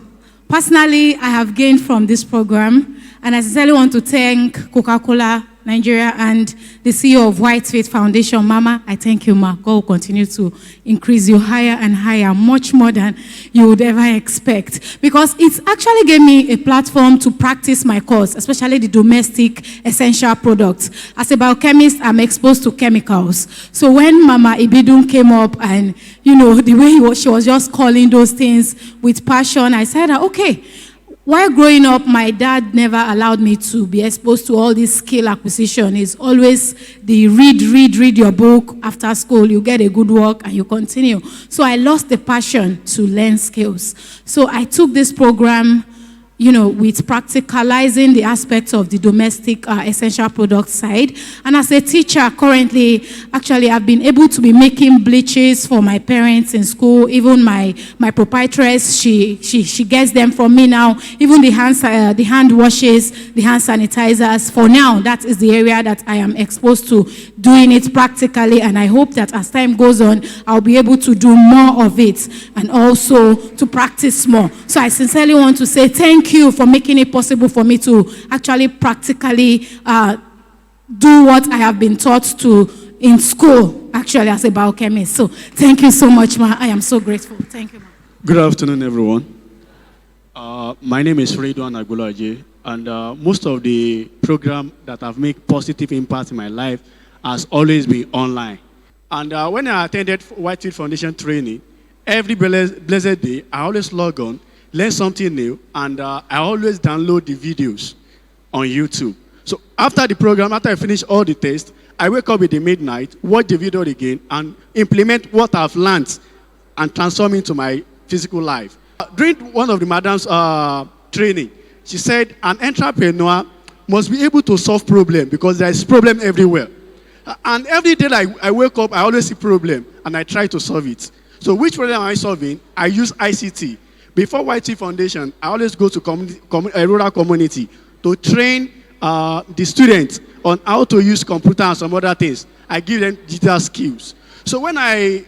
personally, I have gained from this program, and I sincerely want to thank Coca-Cola Nigeria and the CEO of Whitefield Foundation. Mama, I thank you, Ma. God will continue to increase you higher and higher, much more than you would ever expect. Because it actually gave me a platform to practice my course, especially the domestic essential products. As a biochemist, I'm exposed to chemicals. So when Mama Ibidun came up and, you know, the way she was just calling those things with passion, I said, okay. While growing up, my dad never allowed me to be exposed to all this skill acquisition. It's always the read your book after school, you get a good work and you continue. So I lost the passion to learn skills. So I took this program, you know, with practicalizing the aspects of the domestic essential product side. And as a teacher currently, actually, I've been able to be making bleaches for my parents in school. Even my proprietress, she gets them from me now. Even the hand washes, the hand sanitizers. For now, that is the area that I am exposed to doing it practically. And I hope that as time goes on, I'll be able to do more of it and also to practice more. So I sincerely want to say thank you for making it possible for me to actually practically do what I have been taught to in school, actually, as a biochemist. So thank you so much, Ma. I am so grateful. Thank you, Ma. Good afternoon, everyone. My name is Redwan Agulaje, and most of the program that have made positive impact in my life has always been online. And when I attended Whitefield Foundation training, every blessed day, I always log on, learn something new, and I always download the videos on YouTube. So after the program, after I finish all the tests, I wake up in the midnight, watch the video again, and implement what I've learned and transform into my physical life. During one of the madam's training, she said an entrepreneur must be able to solve problems because there is problem everywhere. And every day I wake up, I always see problem, and I try to solve it. So which problem am I solving? I use ICT. Before Whitefield Foundation, I always go to a rural community to train the students on how to use computer and some other things. I give them digital skills. So when I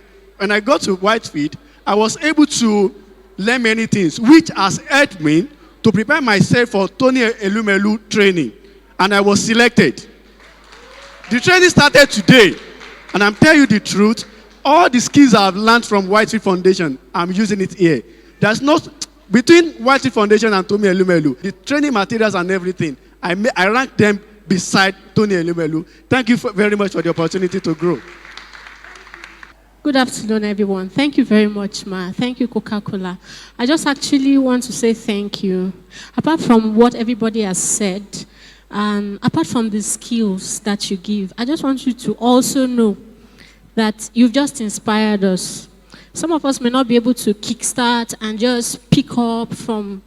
got to Whitefield, I was able to learn many things, which has helped me to prepare myself for Tony Elumelu training. And I was selected. The training started today. And I'm telling you the truth, all the skills I've learned from Whitefield Foundation, I'm using it here. There's not, between Whitefield Foundation and Tony Elumelu, the training materials and everything, I rank them beside Tony Elumelu. Thank you very much for the opportunity to grow. Good afternoon, everyone. Thank you very much, Ma. Thank you, Coca-Cola. I just actually want to say thank you. Apart from what everybody has said, and apart from the skills that you give, I just want you to also know that you've just inspired us. Some of us may not be able to kickstart and just pick up from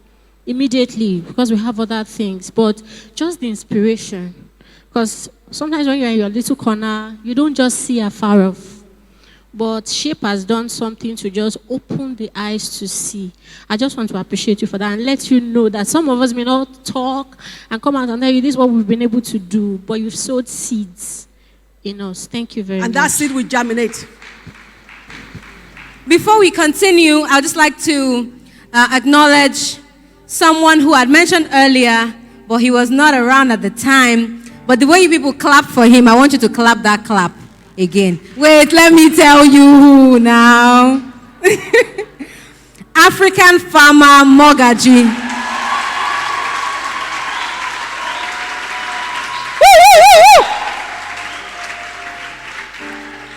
immediately because we have other things, but just the inspiration. Because sometimes when you're in your little corner, you don't just see afar off. But Shape has done something to just open the eyes to see. I just want to appreciate you for that and let you know that some of us may not talk and come out and tell you this is what we've been able to do, but you've sowed seeds in us. Thank you very much. And that seed will germinate. Before we continue, I'd just like to acknowledge someone who had mentioned earlier, but he was not around at the time. But the way you people clap for him, I want you to clap that clap again. Wait, let me tell you who now. African farmer Mogaji.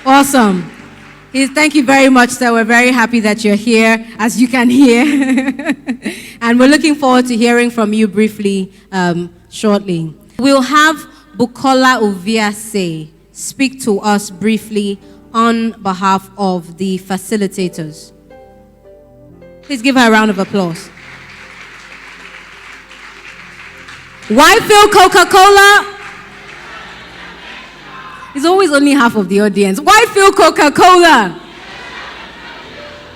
Awesome. Thank you very much, sir. We're very happy that you're here, as you can hear. And we're looking forward to hearing from you briefly shortly. We'll have Bukola Oviase speak to us briefly on behalf of the facilitators. Please give her a round of applause. Whitefield Coca-Cola. It's always only half of the audience. Whitefield Coca-Cola.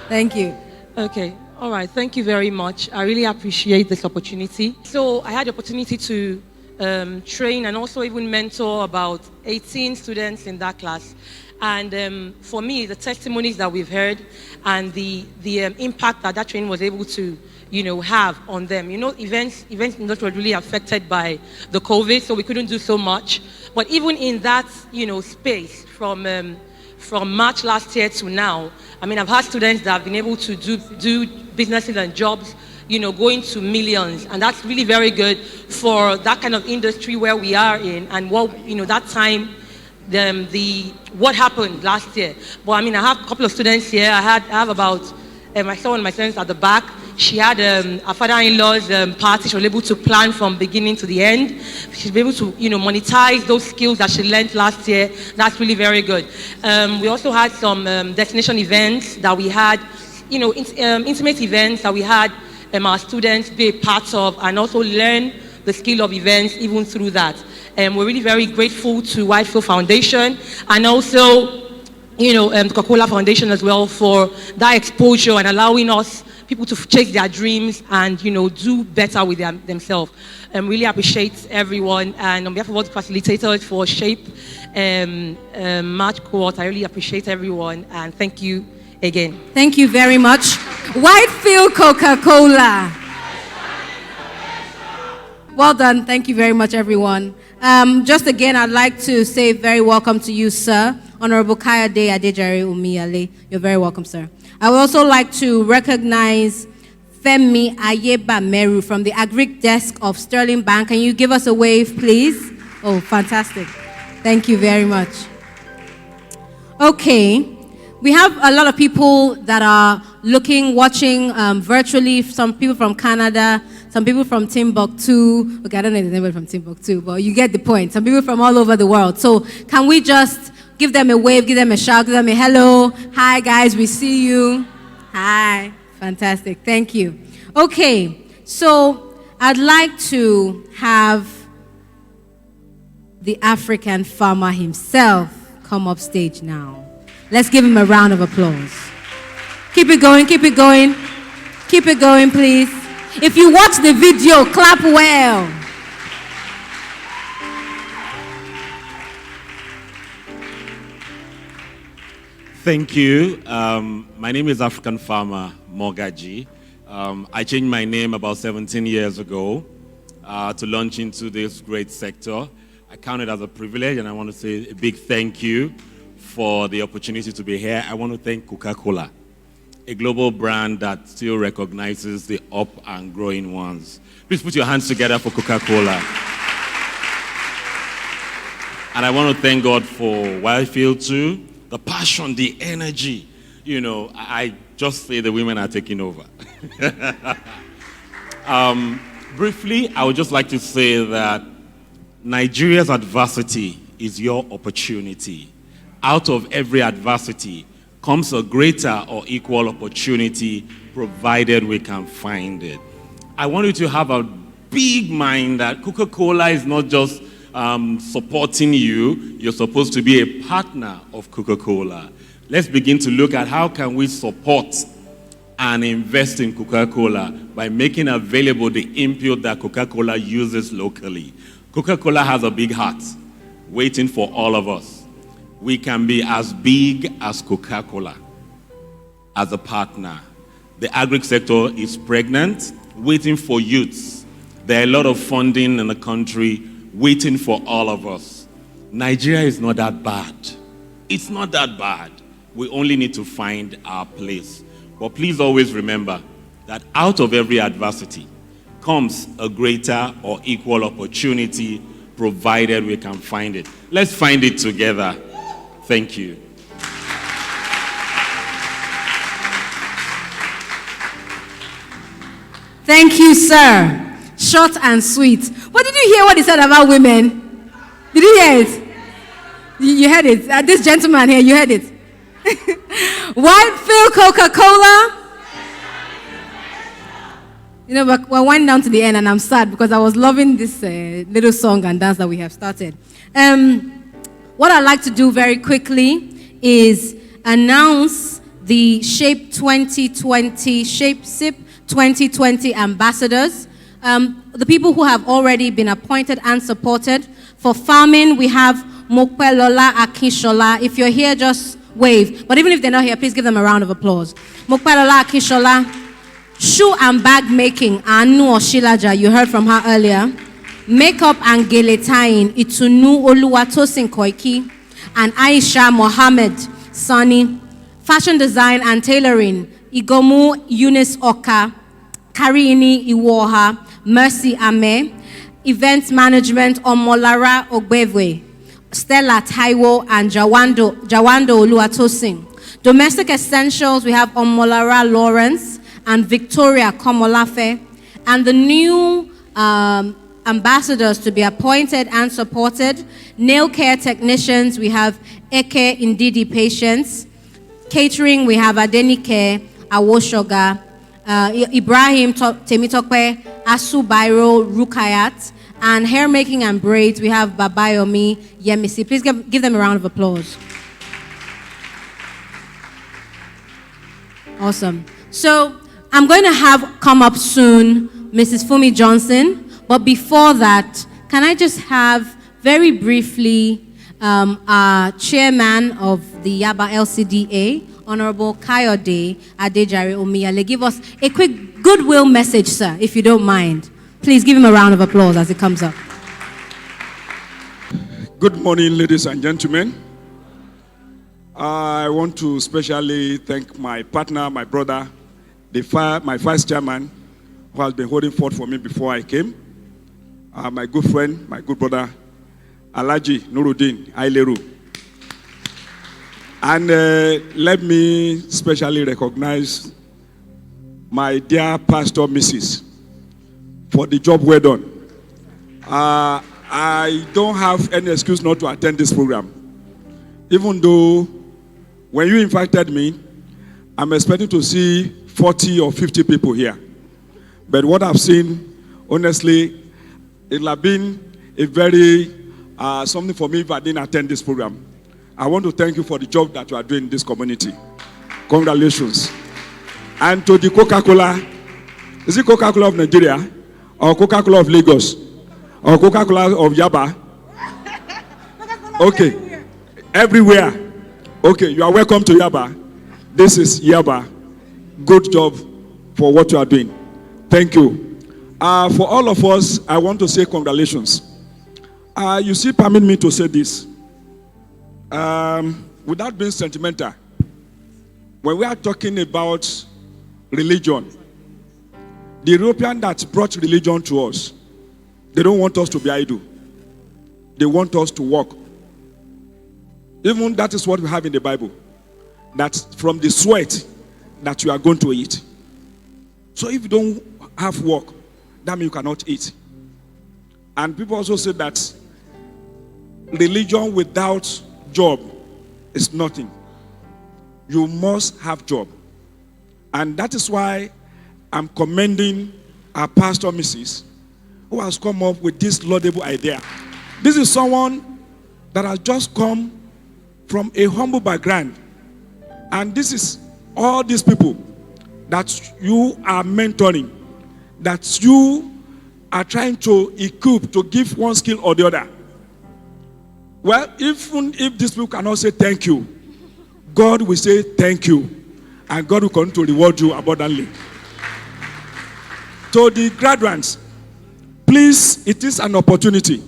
Thank you. Okay. All right. Thank you very much. I really appreciate this opportunity. So I had the opportunity to train and also even mentor about 18 students in that class. And for me, the testimonies that we've heard and the impact that training was able to, have on them. Events that were really affected by the COVID, so we couldn't do so much. But even in that, space from March last year to now, I've had students that have been able to do businesses and jobs, going to millions, and that's really very good for that kind of industry where we are in, and what that time, what happened last year. But I have a couple of students here. I have about I saw one of my students at the back. She had her father-in-law's party. She was able to plan from beginning to the end. She's able to monetize those skills that she learned last year. That's really very good. We also had some destination events that we had, intimate events that we had our students be a part of and also learn the skill of events even through that. We're really very grateful to Whitefield Foundation and also, Coca-Cola Foundation as well for that exposure and allowing us people to chase their dreams and, do better with themselves. Really appreciate everyone. And on behalf of all the facilitators for Shape March Court, I really appreciate everyone and thank you again. Thank you very much. Whitefield Coca-Cola. Well done. Thank you very much, everyone. Just again, I'd like to say very welcome to you, sir. Honorable Kayode Adejare Umiyale. You're very welcome, sir. I would also like to recognize Femi Ayeba Meru from the Agric Desk of Sterling Bank. Can you give us a wave, please? Oh, fantastic. Thank you very much. Okay. We have a lot of people that are watching virtually. Some people from Canada, some people from Timbuktu. Okay, I don't know anybody from Timbuktu, but you get the point. Some people from all over the world. So can we just give them a wave, give them a shout, give them a hello. Hi, guys, we see you. Hi. Fantastic. Thank you. Okay, so I'd like to have the African farmer himself come up stage now. Let's give him a round of applause. Keep it going, keep it going. Keep it going, please. If you watch the video, clap well. Thank you. My name is African Farmer Mogaji. I changed my name about 17 years ago to launch into this great sector. I count it as a privilege, and I want to say a big thank you for the opportunity to be here. I want to thank Coca-Cola, a global brand that still recognizes the up and growing ones. Please put your hands together for Coca-Cola. And I want to thank God for Whitefield too. The passion, the energy. You know, I just say the women are taking over. Briefly, I would just like to say that Nigeria's adversity is your opportunity. Out of every adversity comes a greater or equal opportunity, provided we can find it. I want you to have a big mind that Coca-Cola is not just supporting you. You're supposed to be a partner of Coca-Cola. Let's begin to look at how can we support and invest in Coca-Cola by making available the input that Coca-Cola uses locally. Coca-Cola has a big heart waiting for all of us. We can be as big as Coca-Cola as a partner. The agri sector is pregnant, waiting for youths. There are a lot of funding in the country waiting for all of us. Nigeria is not that bad. It's not that bad. We only need to find our place. But please always remember that out of every adversity comes a greater or equal opportunity, provided we can find it. Let's find it together. Thank you. Thank you, sir. Short and sweet. But did you hear what he said about women? Did you hear it? You heard it. This gentleman here, you heard it. Whitefield Coca-Cola. You know, we're winding down to the end, and I'm sad because I was loving this little song and dance that we have started. What I'd like to do very quickly is announce the Shape 2020, Shape SIP 2020 ambassadors. The people who have already been appointed and supported. For farming, we have Mokpelola Akinshola. If you're here, just wave. But even if they're not here, please give them a round of applause. Mokpelola Akinshola. Shoe and bag making, Anu Oshilaja, you heard from her earlier. Makeup and geletain, Itunu Oluwatosin Koiki. And Aisha Mohammed Sani. Fashion design and tailoring, Igomu Eunice Oka. Karini Iwoha, Mercy Ame. Events management, Omolara Ogbewe. Stella Taiwo and Jawando Oluwatosin. Domestic essentials, we have Omolara Lawrence and Victoria Komolafe. And the new ambassadors to be appointed and supported, nail care technicians, we have Eke Indidi Patients. Catering, we have Adenike Awoshoga, Ibrahim Temitokwe, Asu Bairo Rukayat. And hair making and braids, we have Babayomi Yemisi. Please give them a round of applause. Awesome. So I'm going to have come up soon Mrs. Fumi Johnson. But before that, can I just have very briefly our chairman of the Yaba LCDA, Honorable Kayode Adejare Omiyale, give us a quick goodwill message, sir, if you don't mind. Please give him a round of applause as it comes up. Good morning, ladies and gentlemen. I want to especially thank my partner, my brother, my vice chairman, who has been holding forth for me before I came. My good friend, my good brother, Alaji Nuruddin Aileru. And let me especially recognize my dear pastor, Mrs., for the job well done. I don't have any excuse not to attend this program. Even though when you invited me, I'm expecting to see 40 or 50 people here. But what I've seen, honestly, it'll have been a very, something for me if I didn't attend this program. I want to thank you for the job that you are doing in this community. Congratulations. And to the Coca-Cola, is it Coca-Cola of Nigeria? Or Coca-Cola of Lagos? Or Coca-Cola of Yaba? Okay. Everywhere. Okay, you are welcome to Yaba. This is Yaba. Good job for what you are doing. Thank you. For all of us, I want to say congratulations. You see, permit me to say this. Without being sentimental, when we are talking about religion, the European that brought religion to us, they don't want us to be idle. They want us to work. Even that is what we have in the Bible. That from the sweat that you are going to eat. So if you don't have work, that means you cannot eat. And people also say that religion without job is nothing. You must have job. And that is why I'm commending our pastor, Mrs., who has come up with this laudable idea. This is someone that has just come from a humble background. And this is all these people that you are mentoring, that you are trying to equip to give one skill or the other. Well, even if these people cannot say thank you, God will say thank you. And God will continue to reward you abundantly. To the graduates, please, it is an opportunity.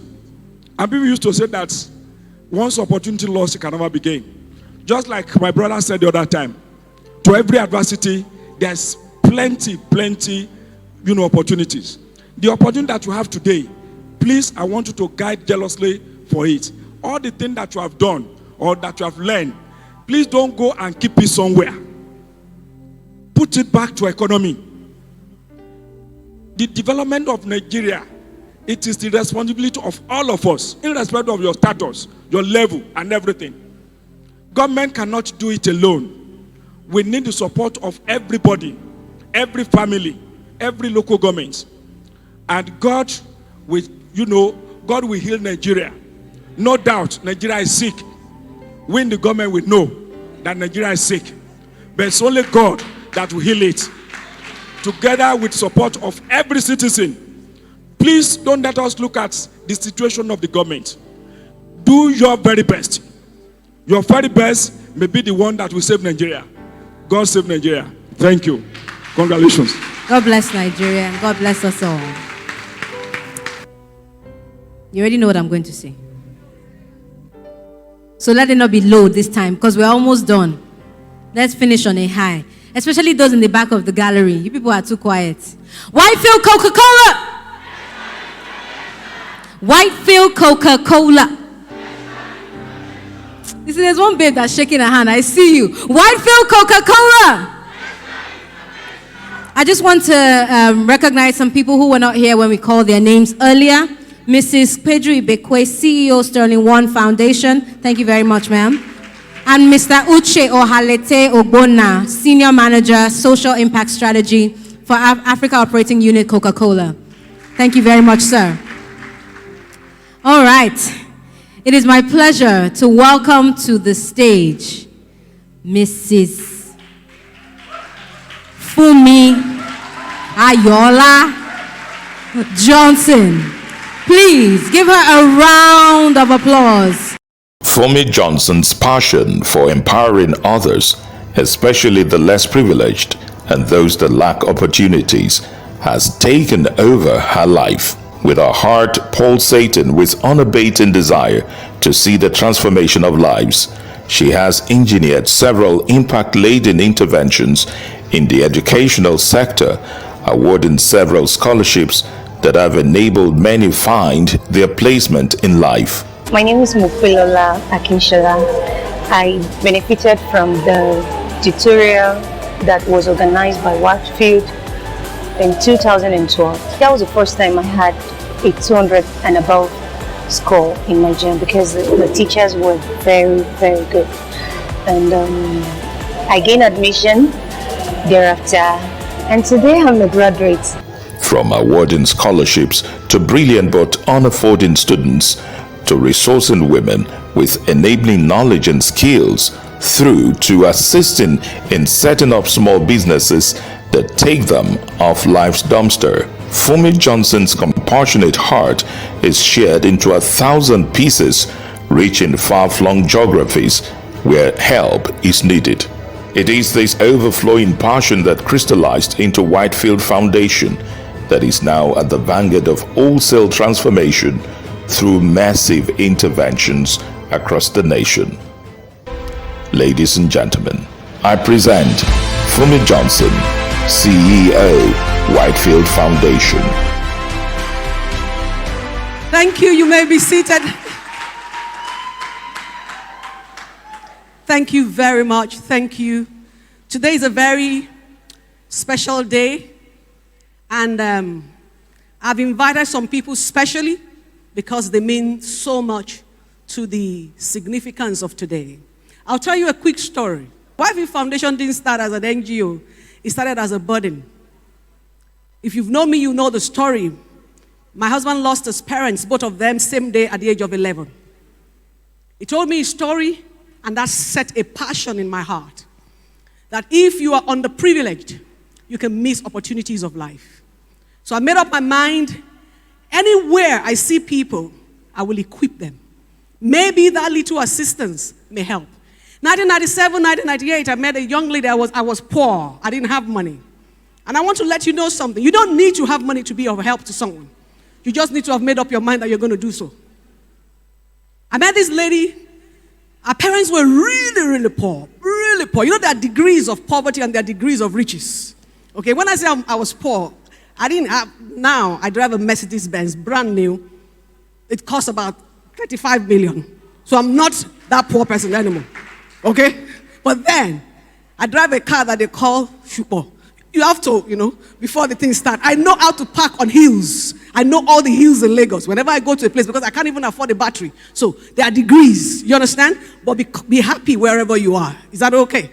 And people used to say that once opportunity lost, it can never be gained. Just like my brother said the other time, to every adversity, there's plenty, opportunities. The opportunity that you have today, please, I want you to guide jealously for it. All the things that you have done or that you have learned, please don't go and keep it somewhere. Put it back to economy. The development of Nigeria, it is the responsibility of all of us, irrespective of your status, your level, and everything. Government cannot do it alone. We need the support of everybody, every family, every local government. And God will, God will heal Nigeria. No doubt, Nigeria is sick. We in the government will know that Nigeria is sick. But it's only God that will heal it. Together with support of every citizen. Please don't let us look at the situation of the government. Do your very best. Your very best may be the one that will save Nigeria. God save Nigeria. Thank you. Congratulations. God bless Nigeria and God bless us all. You already know what I'm going to say. So let it not be low this time because we're almost done. Let's finish on a high. Especially those in the back of the gallery. You people are too quiet. Whitefield Coca-Cola! Whitefield Coca-Cola. You see, there's one babe that's shaking her hand. I see you. Whitefield Coca-Cola! I just want to recognize some people who were not here when we called their names earlier. Mrs. Pedro Ibekwe, CEO, Sterling One Foundation. Thank you very much, ma'am. And Mr. Uche Ohalete Ogbonna, Senior Manager, Social Impact Strategy for Africa Operating Unit, Coca-Cola. Thank you very much, sir. All right. It is my pleasure to welcome to the stage Mrs. Fumi Ayola Johnson. Please give her a round of applause. Fumi Johnson's passion for empowering others, especially the less privileged and those that lack opportunities, has taken over her life. With her heart pulsating with unabating desire to see the transformation of lives, she has engineered several impact-laden interventions in the educational sector, awarding several scholarships that have enabled many find their placement in life. My name is Mupilola Akinshola. I benefited from the tutorial that was organized by Whitefield in 2012. That was the first time I had a 200 and above score in my jam because the teachers were very, very good. And I gained admission thereafter, and today I'm a graduate. From awarding scholarships to brilliant but unaffording students, to resourcing women with enabling knowledge and skills, through to assisting in setting up small businesses that take them off life's dumpster. Fumi Johnson's compassionate heart is shared into 1,000 pieces, reaching far-flung geographies where help is needed. It is this overflowing passion that crystallized into Whitefield Foundation that is now at the vanguard of wholesale transformation through massive interventions across the nation. Ladies and gentlemen, I present Hussain Johnson, CEO, Whitefield Foundation. Thank you. You may be seated. Thank you very much. Thank you. Today is a very special day, and I've invited some people specially because they mean so much to the significance of today. I'll tell you a quick story. Whitefield Foundation didn't start as an NGO. It started as a burden. If you've known me, you know the story. My husband lost his parents, both of them, same day at the age of 11. He told me his story, and that set a passion in my heart. That if you are underprivileged, you can miss opportunities of life. So I made up my mind, anywhere I see people, I will equip them. Maybe that little assistance may help. 1997, 1998, I met a young lady. I was poor. I didn't have money. And I want to let you know something. You don't need to have money to be of help to someone. You just need to have made up your mind that you're going to do so. I met this lady. Our parents were really, really poor. Really poor. You know, there are degrees of poverty and there are degrees of riches. Okay, when I say I was poor, I didn't have, now I drive a Mercedes-Benz, brand new. It costs about 35 million. So I'm not that poor person anymore. Okay? But then, I drive a car that they call Shupo. You have to, before the thing starts. I know how to park on hills. I know all the hills in Lagos. Whenever I go to a place, because I can't even afford a battery. So, there are degrees. You understand? But be happy wherever you are. Is that okay?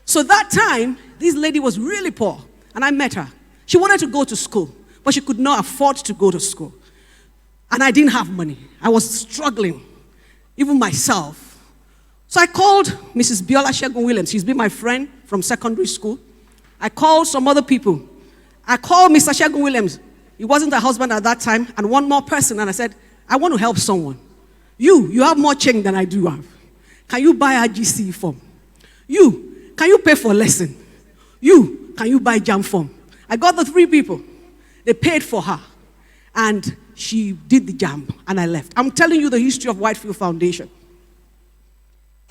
So, that time, this lady was really poor. And I met her. She wanted to go to school. But she could not afford to go to school. And I didn't have money. I was struggling. Even myself. So I called Mrs. Biola Shegun Williams. She's been my friend from secondary school. I called some other people. I called Mr. Shegun Williams. He wasn't a husband at that time. And one more person. And I said, I want to help someone. You have more change than I do have. Can you buy a GC form? Can you pay for lesson? Can you buy jam form? I got the 3 people. They paid for her. And she did the jam. And I left. I'm telling you the history of Whitefield Foundation.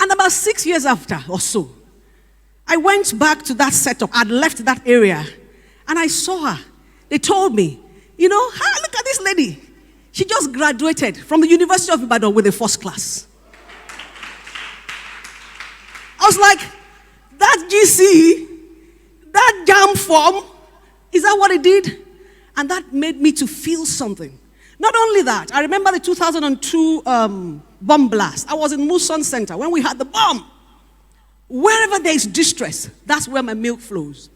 And about 6 years after or so, I went back to that setup. I'd left that area. And I saw her. They told me, look at this lady. She just graduated from the University of Ibadan with a first class. I was like, that GC, that jam form, is that what it did? And that made me to feel something. Not only that, I remember the 2002 bomb blast. I was in Muson Center when we had the bomb. Wherever there is distress, that's where my milk flows.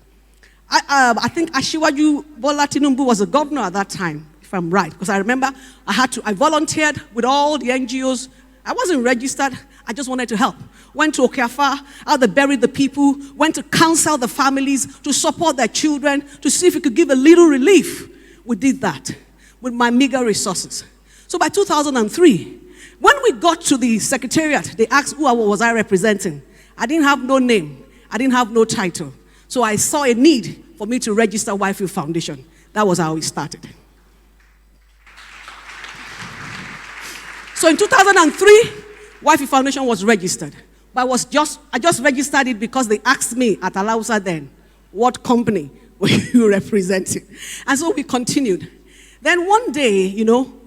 I think Asiwaju Bola Tinubu was a governor at that time, if I'm right, because I remember I volunteered with all the NGOs. I wasn't registered. I just wanted to help. Went to Okafa, how they buried the people, went to counsel the families, to support their children, to see if we could give a little relief. We did that with my meager resources. So by 2003, when we got to the secretariat, they asked who was I representing. I didn't have no name. I didn't have no title. So I saw a need for me to register Whitefield Foundation. That was how it started. So in 2003, Whitefield Foundation was registered. But I just registered it because they asked me at Alausa then, what company were you representing? And so we continued. Then one day,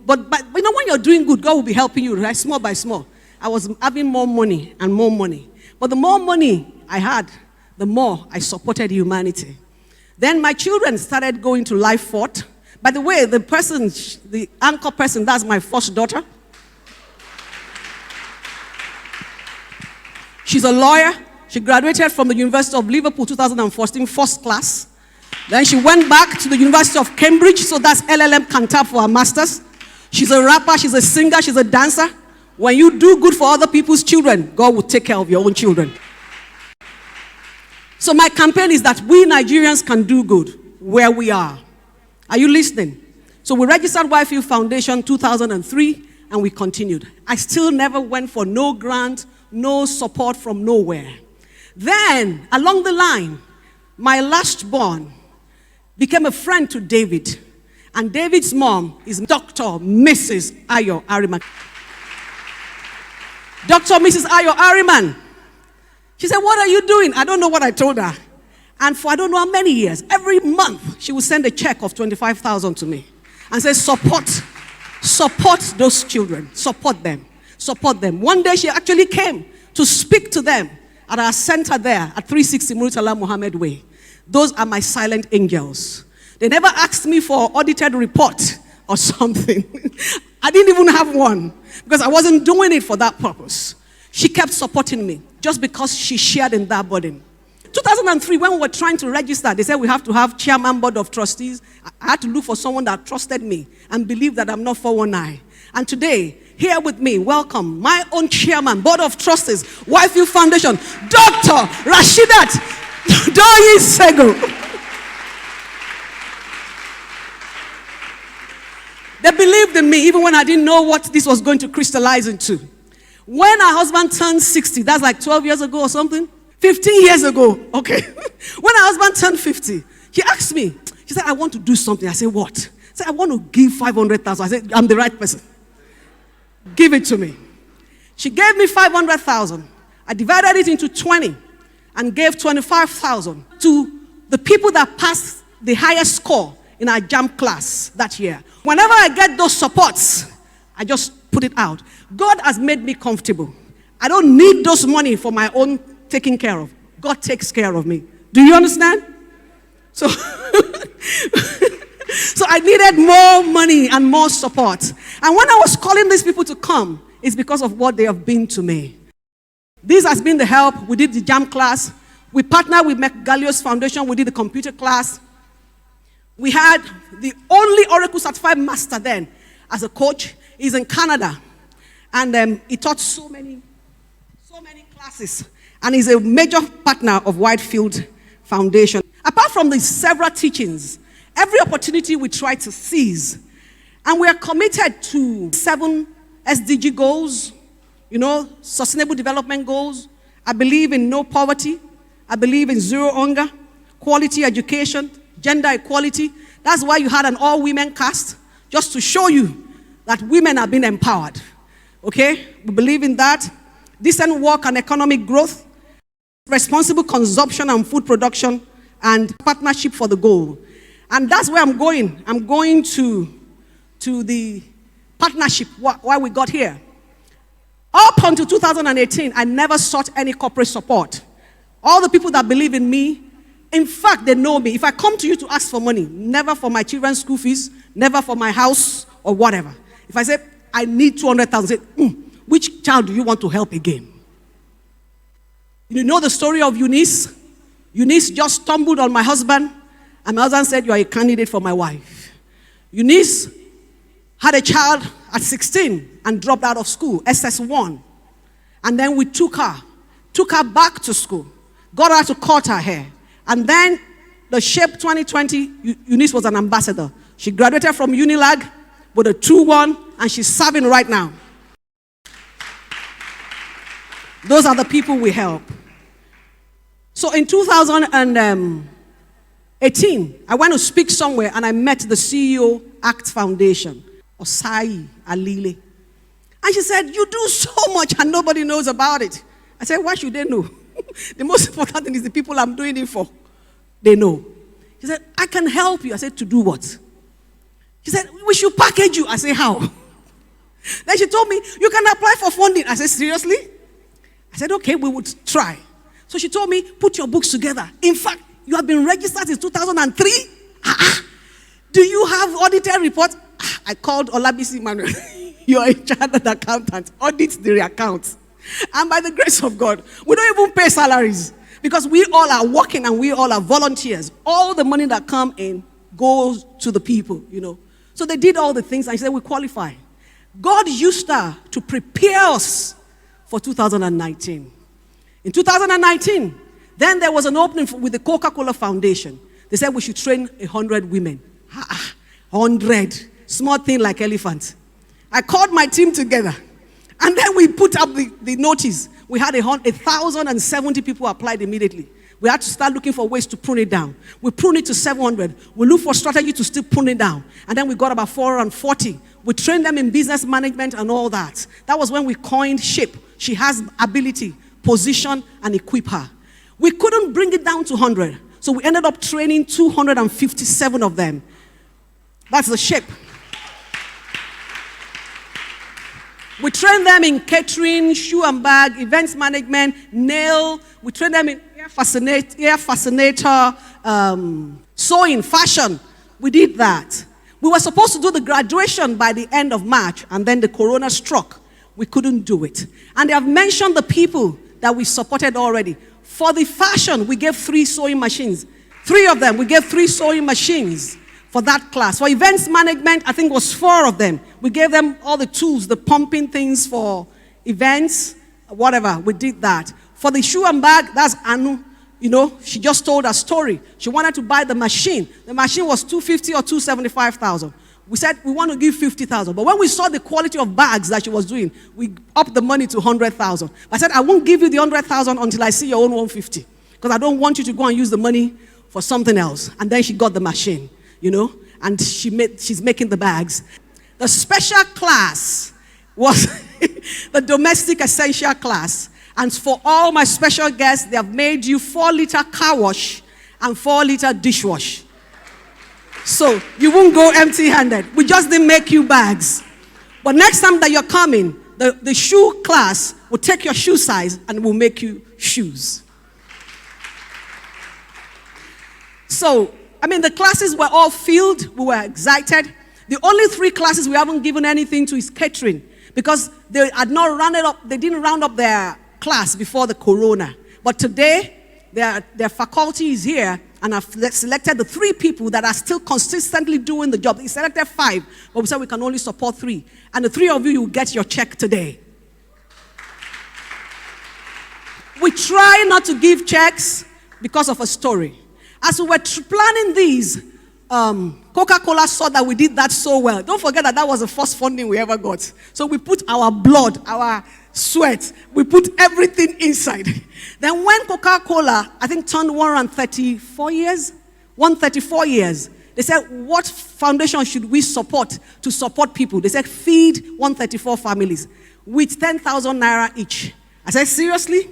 but when you're doing good, God will be helping you, right? Small by small. I was having more money and more money. But the more money I had, the more I supported humanity. Then my children started going to Life Fort. By the way, the anchor person, that's my first daughter. She's a lawyer. She graduated from the University of Liverpool 2014, first class. Then she went back to the University of Cambridge, so that's LLM Cantab for her master's. She's a rapper, she's a singer, she's a dancer. When you do good for other people's children, God will take care of your own children. So my campaign is that we Nigerians can do good where we are. Are you listening? So we registered Whitefield Foundation 2003 and we continued. I still never went for no grant, no support from nowhere. Then, along the line, my last born became a friend to David. And David's mom is Dr. Mrs. Ayo Ariman. Dr. Mrs. Ayo Ariman. She said, what are you doing? I don't know what I told her. And for I don't know how many years, every month, she would send a check of 25,000 to me and say, support those children, support them. One day she actually came to speak to them at our center there at 360 Murtala Muhammad Way. Those are my silent angels. They never asked me for audited report or something. I didn't even have one because I wasn't doing it for that purpose. She kept supporting me just because she shared in that burden. 2003, when we were trying to register, they said we have to have chairman, board of trustees. I had to look for someone that trusted me and believed that I'm not 419. And today, here with me, welcome my own chairman, board of trustees, Whitefield Foundation, Dr. Rashidat Doyin Sego. They believed in me even when I didn't know what this was going to crystallize into. When our husband turned 60, that's like 12 years ago or something, 15 years ago, okay. When our husband turned 50, he asked me, she said, I want to do something. I said, what? He said, I want to give 500,000. I said, I'm the right person. Give it to me. She gave me 500,000. I divided it into 20 and gave 25,000 to the people that passed the highest score in our JAM class that year. Whenever I get those supports, I just put it out. God has made me comfortable. I don't need those money for my own taking care of. God takes care of me. Do you understand? So, so I needed more money and more support. And when I was calling these people to come, it's because of what they have been to me. This has been the help. We did the JAM class. We partnered with McGallio's Foundation. We did the computer class. We had the only Oracle certified master then as a coach. He's in Canada. And he taught so many classes. And he's a major partner of Whitefield Foundation. Apart from the several teachings, every opportunity we try to seize. And we are committed to 7 SDG goals, sustainable development goals. I believe in no poverty. I believe in zero hunger, quality education, gender equality. That's why you had an all-women cast, just to show you that women are being empowered. Okay? We believe in that. Decent work and economic growth, responsible consumption and food production, and partnership for the goal. And that's where I'm going. I'm going to the partnership, why we got here. Up until 2018, I never sought any corporate support. All the people that believe in me, in fact, they know me. If I come to you to ask for money, never for my children's school fees, never for my house or whatever. If I say, I need 200,000, which child do you want to help again? You know the story of Eunice? Eunice just stumbled on my husband, and my husband said, you are a candidate for my wife. Eunice had a child at 16 and dropped out of school, SS1. And then we took her back to school, got her to cut her hair. And then the Shape 2020, Eunice was an ambassador. She graduated from Unilag with a 2-1, and she's serving right now. Those are the people we help. So in 2018, I went to speak somewhere, and I met the CEO, ACT Foundation, Osai Alile. And she said, you do so much and nobody knows about it. I said, why should they know? The most important thing is the people I'm doing it for. They know. She said, I can help you. I said, to do what? She said, we should package you. I said, how? Then she told me, you can apply for funding. I said, seriously? I said, okay, we would try. So she told me, put your books together. In fact, you have been registered since 2003? Do you have audited reports? I called Olabisi Manuel. You're a chartered accountant. Audit the accounts. And by the grace of God, we don't even pay salaries because we all are working and we all are volunteers. All the money that come in goes to the people, So they did all the things and she said, we qualify. God used her to prepare us for 2019. In 2019, then there was an opening with the Coca-Cola Foundation. They said we should train 100 women. 100. Small thing like elephants. I called my team together. And then we put up the notice. we had 1,070 people applied immediately. We had to start looking for ways to prune it down. We pruned it to 700. We looked for strategy to still prune it down. And then we got about 440. We trained them in business management and all that. That was when we coined SHAPE. She has ability, position, and equip her. We couldn't bring it down to 100. So we ended up training 257 of them. That's the SHAPE. We train them in catering, shoe and bag, events management, nail. We train them in hair fascinator, sewing, fashion. We did that. We were supposed to do the graduation by the end of March, and then the corona struck. We couldn't do it. And they have mentioned the people that we supported already. For the fashion, we gave 3 sewing machines. 3 of them, we gave 3 sewing machines for that class. For events management, I think it was 4 of them. We gave them all the tools, the pumping things for events, whatever. We did that. For the shoe and bag, that's Anu. You know, she just told her story. She wanted to buy the machine. The machine was 250 or 275,000. We said we want to give 50,000. But when we saw the quality of bags that she was doing, we upped the money to 100,000. I said, I won't give you the 100,000 until I see your own 150. Because I don't want you to go and use the money for something else. And then she got the machine, you know, and she's making the bags. The special class was the domestic essential class. And for all my special guests, they have made you 4-liter car wash and 4-liter dishwash. So you won't go empty-handed. We just didn't make you bags. But next time that you're coming, the shoe class will take your shoe size and will make you shoes. So, I mean, the classes were all filled. We were excited. The only 3 classes we haven't given anything to is catering, because they had not rounded up. They didn't round up their class before the corona. But today, their faculty is here, and I've selected the 3 people that are still consistently doing the job. They selected 5, but we said we can only support 3. And the 3 of you will get your check today. We try not to give checks because of a story. As we were planning these, Coca-Cola saw that we did that so well. Don't forget that was the first funding we ever got. So we put our blood, our sweat, we put everything inside. Then when Coca-Cola, I think, turned 134 years, they said, what foundation should we support to support people? They said, feed 134 families with 10,000 naira each. I said, seriously?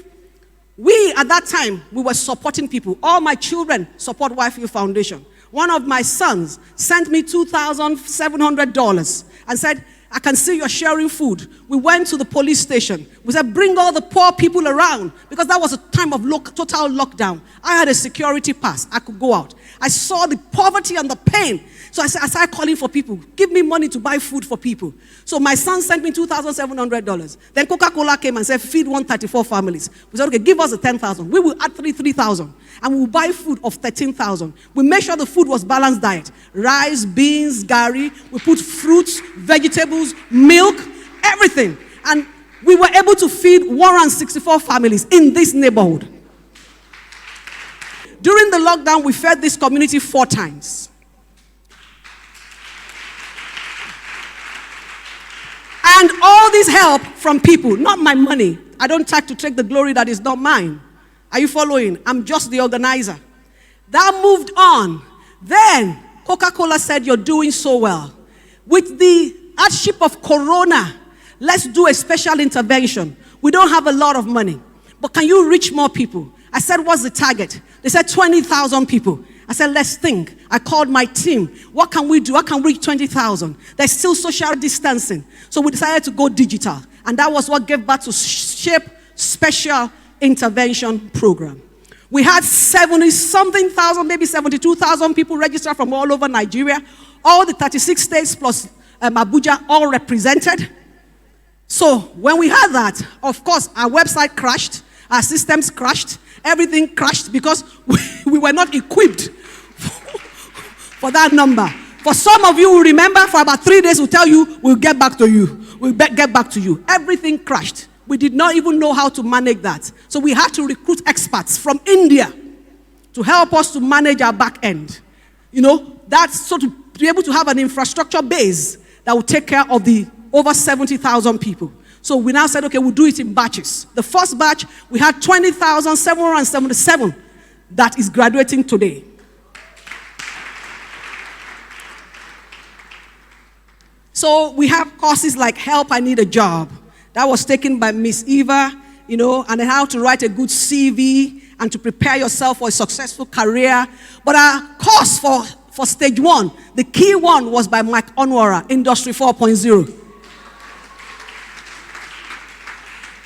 At that time, we were supporting people. All my children support Whitefield Foundation. One of my sons sent me $2,700 and said, I can see you're sharing food. We went to the police station. We said, bring all the poor people around, because that was a time of total lockdown. I had a security pass. I could go out. I saw the poverty and the pain. So I started calling for people. Give me money to buy food for people. So my son sent me $2,700. Then Coca-Cola came and said, feed 134 families. We said, okay, give us the 10,000. We will add 3,000. And we will buy food of 13,000. We made sure the food was balanced diet. Rice, beans, gari. We put fruits, vegetables, milk, everything. And we were able to feed 164 families in this neighborhood. During the lockdown, we fed this community 4 times. And all this help from people, not my money. I don't try to take the glory that is not mine. Are you following? I'm just the organizer. That moved on. Then Coca-Cola said, you're doing so well. With the hardship of corona, let's do a special intervention. We don't have a lot of money, but can you reach more people? I said, what's the target? They said 20,000 people. I said, let's think. I called my team. What can we do? I can reach 20,000. There's still social distancing. So we decided to go digital. And that was what gave birth to SHAPE Special Intervention Program. We had 70-something thousand, maybe 72,000 people registered from all over Nigeria. All the 36 states plus Abuja all represented. So when we had that, of course, our website crashed. Our systems crashed. Everything crashed because we were not equipped for that number. For some of you who remember, for about 3 days, we'll tell you, we'll get back to you. We'll get back to you. Everything crashed. We did not even know how to manage that. So we had to recruit experts from India to help us to manage our back end. You know, that's so to be able to have an infrastructure base that will take care of the over 70,000 people. So we now said, okay, we'll do it in batches. The first batch, we had 20,777 that is graduating today. So we have courses like Help, I Need a Job. That was taken by Miss Eva, and then how to write a good CV and to prepare yourself for a successful career. But our course for stage 1, the key one was by Mike Onwara, Industry 4.0.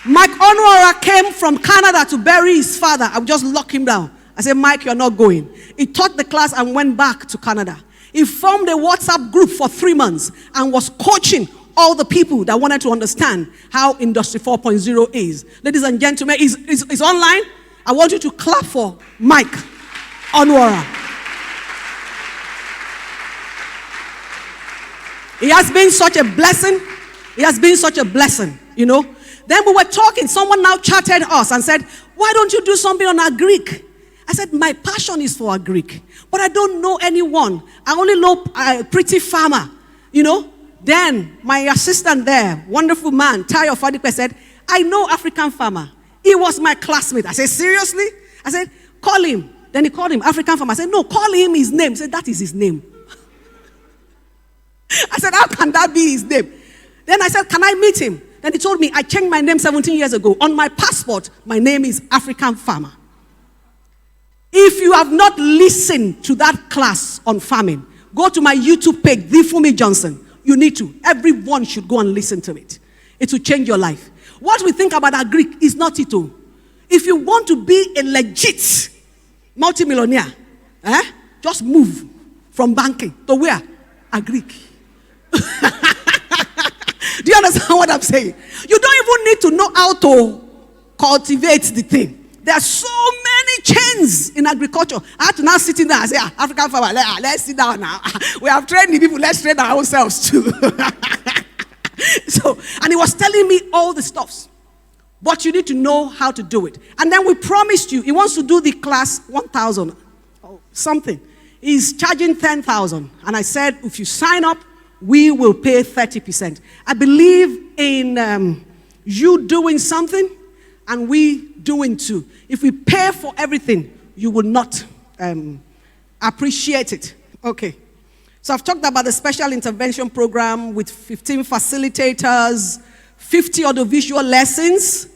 Mike Onwara came from Canada to bury his father. I would just lock him down. I said, Mike, you're not going. He taught the class and went back to Canada. He formed a WhatsApp group for 3 months and was coaching all the people that wanted to understand how Industry 4.0 is. Ladies and gentlemen, it's online. I want you to clap for Mike Onwara. It has been such a blessing. It has been such a blessing, Then we were talking. Someone now chatted us and said, why don't you do something on our Greek? I said, my passion is for a Greek, but I don't know anyone. I only know a pretty farmer, Then my assistant there, wonderful man, Tayo Fadipe, said, I know African farmer. He was my classmate. I said, seriously? I said, call him. Then he called him African farmer. I said, no, call him his name. He said, that is his name. I said, how can that be his name? Then I said, can I meet him? Then he told me, I changed my name 17 years ago. On my passport, my name is African farmer. If you have not listened to that class on farming, go to my YouTube page, Whitefield Johnson. You need to. Everyone should go and listen to it. It will change your life. What we think about our Greek is not it all. If you want to be a legit multimillionaire, just move from banking to where? A Greek. Do you understand what I'm saying? You don't even need to know how to cultivate the thing. There are so many chains in agriculture. I had to now sit in there and say, African farmer, let's sit down now. We have trained the people, let's train ourselves too. And he was telling me all the stuffs. But you need to know how to do it. And then we promised you, he wants to do the class 1,000 or something. He's charging 10,000. And I said, if you sign up, we will pay 30%. I believe in you doing something and we doing too. If we pay for everything, you will not appreciate it. Okay. So I've talked about the special intervention program with 15 facilitators, 50 audiovisual lessons.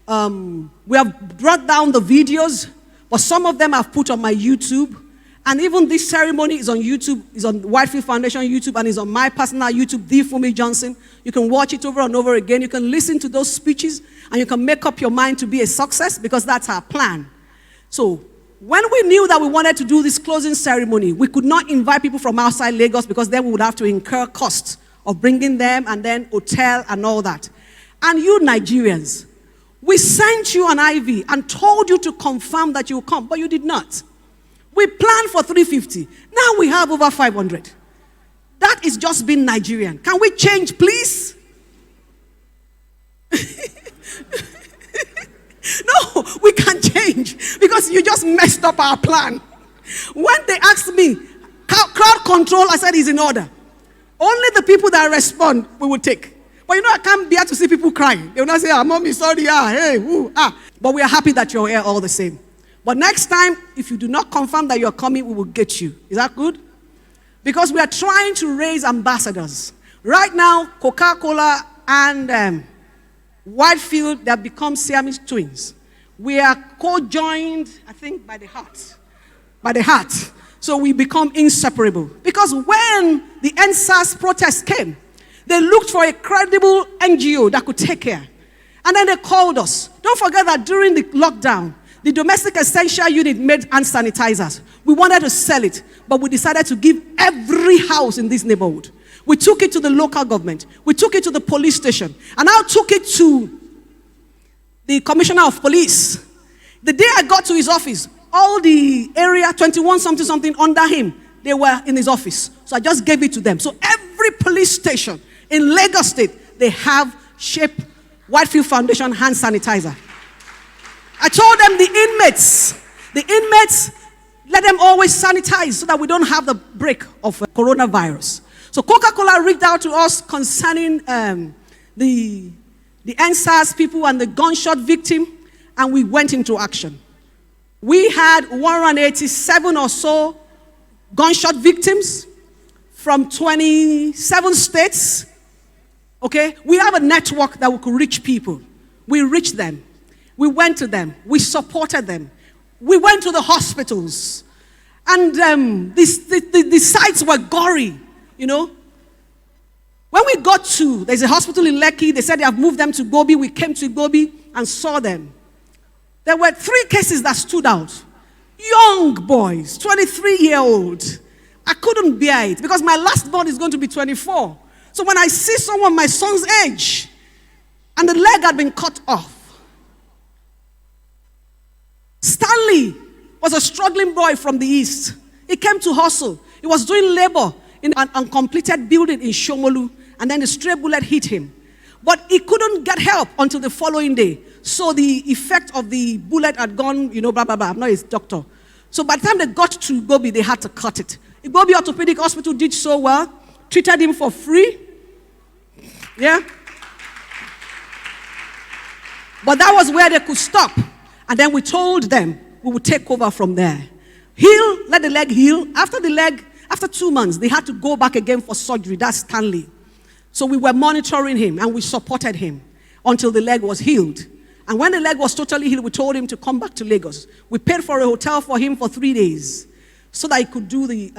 We have brought down the videos, but some of them I've put on my YouTube. And even this ceremony is on YouTube, is on Whitefield Foundation YouTube, and is on my personal YouTube, Whitefield Johnson. You can watch it over and over again. You can listen to those speeches, and you can make up your mind to be a success, because that's our plan. So when we knew that we wanted to do this closing ceremony, we could not invite people from outside Lagos, because then we would have to incur costs of bringing them, and then hotel and all that. And you Nigerians, we sent you an IV and told you to confirm that you will come, but you did not. We planned for 350. Now we have over 500. That is just being Nigerian. Can we change, please? No, we can't change, because you just messed up our plan. When they asked me, crowd control, I said, is in order. Only the people that respond, we will take. But I can't bear to see people crying. They will not say, mommy, sorry, hey, woo, But we are happy that you're here all the same. But next time, if you do not confirm that you're coming, we will get you. Is that good? Because we are trying to raise ambassadors. Right now, Coca-Cola and Whitefield, they have become Siamese twins. We are co-joined, I think, by the heart. By the heart. So we become inseparable. Because when the NSAS protest came, they looked for a credible NGO that could take care. And then they called us. Don't forget that during the lockdown, the domestic essential unit made hand sanitizers. We wanted to sell it, but we decided to give every house in this neighborhood. We took it to the local government. We took it to the police station. And I took it to the commissioner of police. The day I got to his office, all the area, 21 something under him, they were in his office. So I just gave it to them. So every police station in Lagos State, they have Shape Whitefield Foundation hand sanitizer. I told them the inmates, let them always sanitize so that we don't have the break of coronavirus. So Coca-Cola reached out to us concerning the the NSAS people and the gunshot victim, and we went into action. We had 187 or so gunshot victims from 27 states. Okay? We have a network that we could reach people. We reached them. We went to them. We supported them. We went to the hospitals. And the sites were gory, you know. When we got to, there's a hospital in Lekki, they said they have moved them to Gobi. We came to Gobi and saw them. There were 3 cases that stood out. Young boys, 23-year-old. I couldn't bear it because my last born is going to be 24. So when I see someone my son's age and the leg had been cut off. Stanley was a struggling boy from the east. He came to hustle. He was doing labor in an uncompleted building in Shomolu, and then a stray bullet hit him. But he couldn't get help until the following day. So the effect of the bullet had gone, you know, blah, blah, blah. I'm not his doctor. So by the time they got to Gobi, they had to cut it. The Gobi Orthopedic Hospital did so well, treated him for free. Yeah. But that was where they could stop. And then we told them we would take over from there. Heal, let the leg heal. After 2 months, they had to go back again for surgery. That's Stanley. So we were monitoring him and we supported him until the leg was healed. And when the leg was totally healed, we told him to come back to Lagos. We paid for a hotel for him for 3 days so that he could do the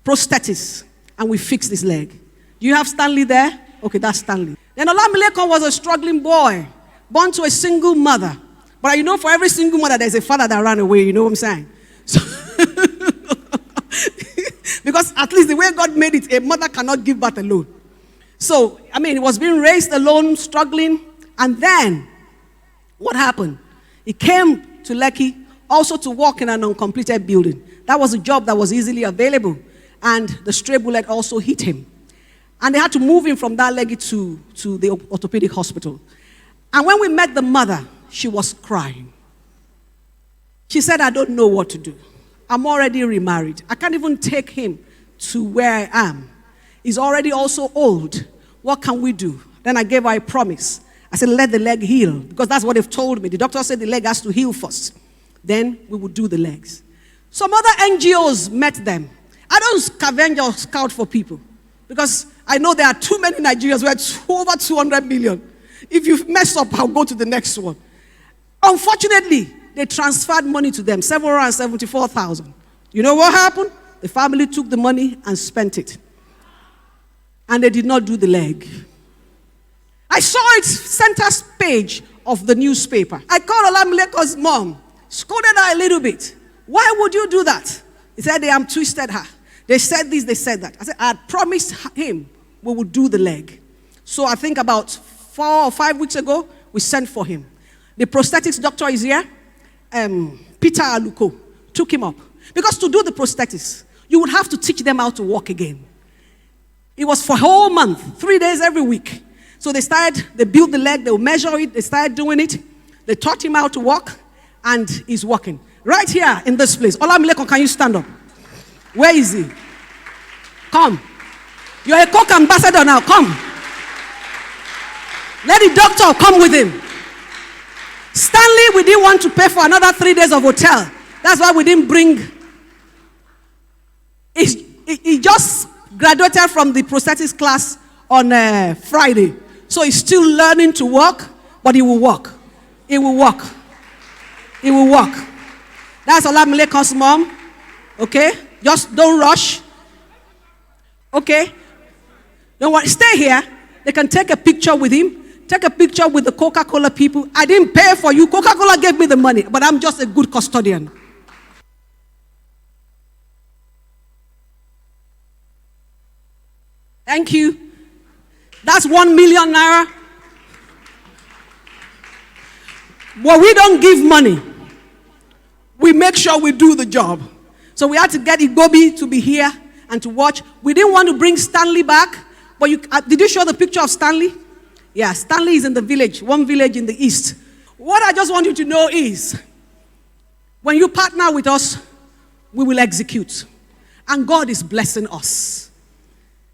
prosthetics, and we fixed his leg. Do you have Stanley there? Okay, that's Stanley. Then Olamilekon was a struggling boy, born to a single mother. But you know, for every single mother, there's a father that ran away. You know what I'm saying? So because at least the way God made it, a mother cannot give birth alone. So, I mean, he was being raised alone, struggling. And then, what happened? He came to Lekki also to work in an uncompleted building. That was a job that was easily available. And the stray bullet also hit him. And they had to move him from that Lekki to the orthopedic hospital. And when we met the mother, she was crying. She said, I don't know what to do. I'm already remarried. I can't even take him to where I am. He's already also old. What can we do? Then I gave her a promise. I said, let the leg heal. Because that's what they've told me. The doctor said the leg has to heal first. Then we would do the legs. Some other NGOs met them. I don't scavenge or scout for people. Because I know there are too many Nigerians who are over 200 million. If you mess up, I'll go to the next one. Unfortunately, they transferred money to them, 774,000. You know what happened? The family took the money and spent it. And they did not do the leg. I saw it center page of the newspaper. I called Olamilekon's mom, scolded her a little bit. Why would you do that? He said they twisted her. They said this, they said that. I said, I had promised him we would do the leg. So I think about 4 or 5 weeks ago, we sent for him. The prosthetics doctor is here. Peter Aluko took him up. Because to do the prosthetics, you would have to teach them how to walk again. It was for a whole month, 3 days every week. So they built the leg, they would measure it, they started doing it. They taught him how to walk, and he's walking. Right here in this place. Olamilekon, can you stand up? Where is he? Come. You're a Coke ambassador now, come. Let the doctor come with him. Stanley, we didn't want to pay for another 3 days of hotel. That's why we didn't bring. He just graduated from the prosthetics class on Friday. So he's still learning to walk, but he will walk. He will walk. He will walk. That's Olamilekon's mom. Okay? Just don't rush. Okay? Don't worry. Stay here. They can take a picture with him. Take a picture with the Coca-Cola people. I didn't pay for you. Coca-Cola gave me the money, but I'm just a good custodian. Thank you. That's 1 million naira. But we don't give money. We make sure we do the job. So we had to get Igobi to be here and to watch. We didn't want to bring Stanley back, but did you show the picture of Stanley? Yeah, Stanley is in the village, one village in the east. What I just want you to know is, when you partner with us, we will execute. And God is blessing us.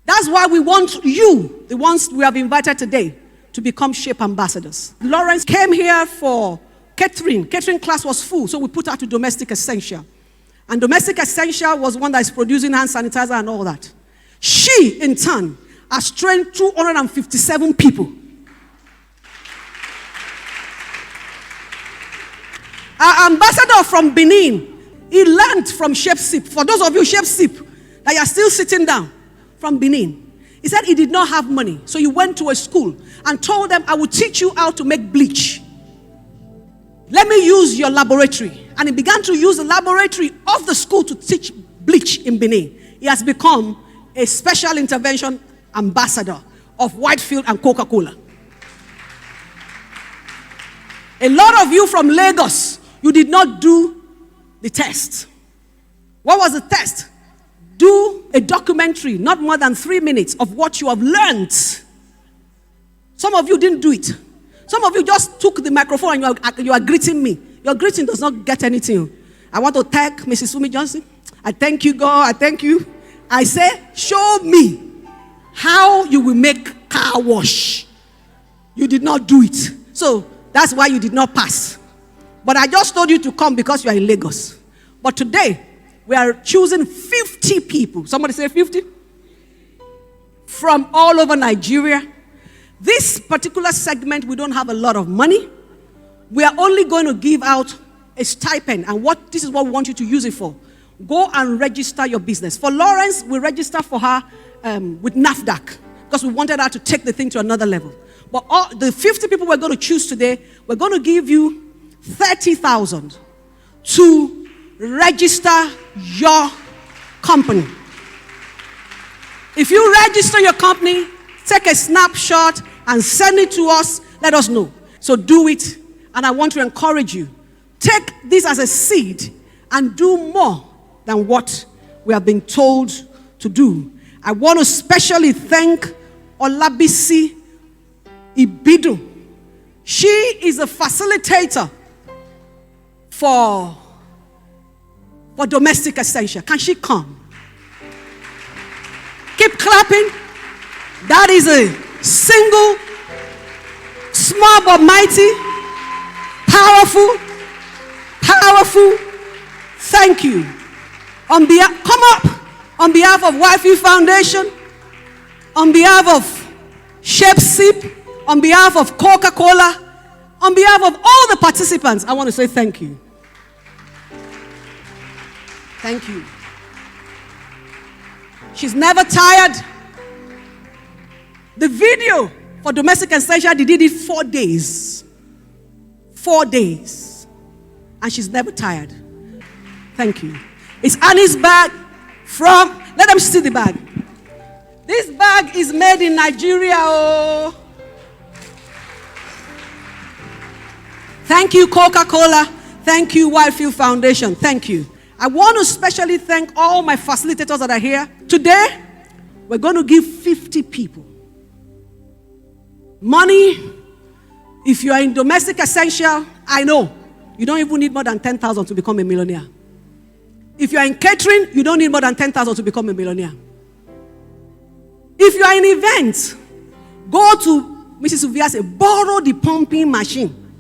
That's why we want you, the ones we have invited today, to become Shape ambassadors. Lawrence came here for catering. Catering class was full, so we put her to domestic essential. And domestic essential was one that is producing hand sanitizer and all that. She, in turn, has trained 257 people. Our ambassador from Benin, he learned from Shape Sip. For those of you Shape Sip that are still sitting down from Benin, he said he did not have money. So he went to a school and told them, I will teach you how to make bleach. Let me use your laboratory. And he began to use the laboratory of the school to teach bleach in Benin. He has become a special intervention ambassador of Whitefield and Coca-Cola. A lot of you from Lagos, you did not do the test. What was the test? Do a documentary, not more than 3 minutes, of what you have learned. Some of you didn't do it. Some of you just took the microphone and you are greeting me. Your greeting does not get anything. I want to thank Mrs. Ayola Johnson. I thank you, God. I thank you. I say, show me how you will make car wash. You did not do it. So that's why you did not pass. But I just told you to come because you are in Lagos. But today, we are choosing 50 people. Somebody say 50? From all over Nigeria. This particular segment, we don't have a lot of money. We are only going to give out a stipend. And this is what we want you to use it for. Go and register your business. For Lawrence, we register for her with NAFDAC because we wanted her to take the thing to another level. But all the 50 people we're going to choose today, we're going to give you 30,000 to register your company. If you register your company, take a snapshot and send it to us. Let us know. So do it. And I want to encourage you. Take this as a seed and do more than what we have been told to do. I want to especially thank Olabisi Ibidu. She is a facilitator for domestic essential. Can she come? Keep clapping. That is a single, small but mighty, powerful. Thank you. Come up on behalf of Whitefield Foundation, on behalf of Shape Sip, on behalf of Coca-Cola, on behalf of all the participants. I want to say thank you. Thank you. She's never tired. The video for domestic essential, they did it 4 days. 4 days. And she's never tired. Thank you. It's Annie's bag let them see the bag. This bag is made in Nigeria. Oh. Thank you, Coca-Cola. Thank you, Whitefield Foundation. Thank you. I want to especially thank all my facilitators that are here. Today, we're going to give 50 people money. If you are in domestic essential, I know you don't even need more than 10,000 to become a millionaire. If you are in catering, you don't need more than 10,000 to become a millionaire. If you are in events, go to Mrs. Uvia, say, borrow the pumping machine.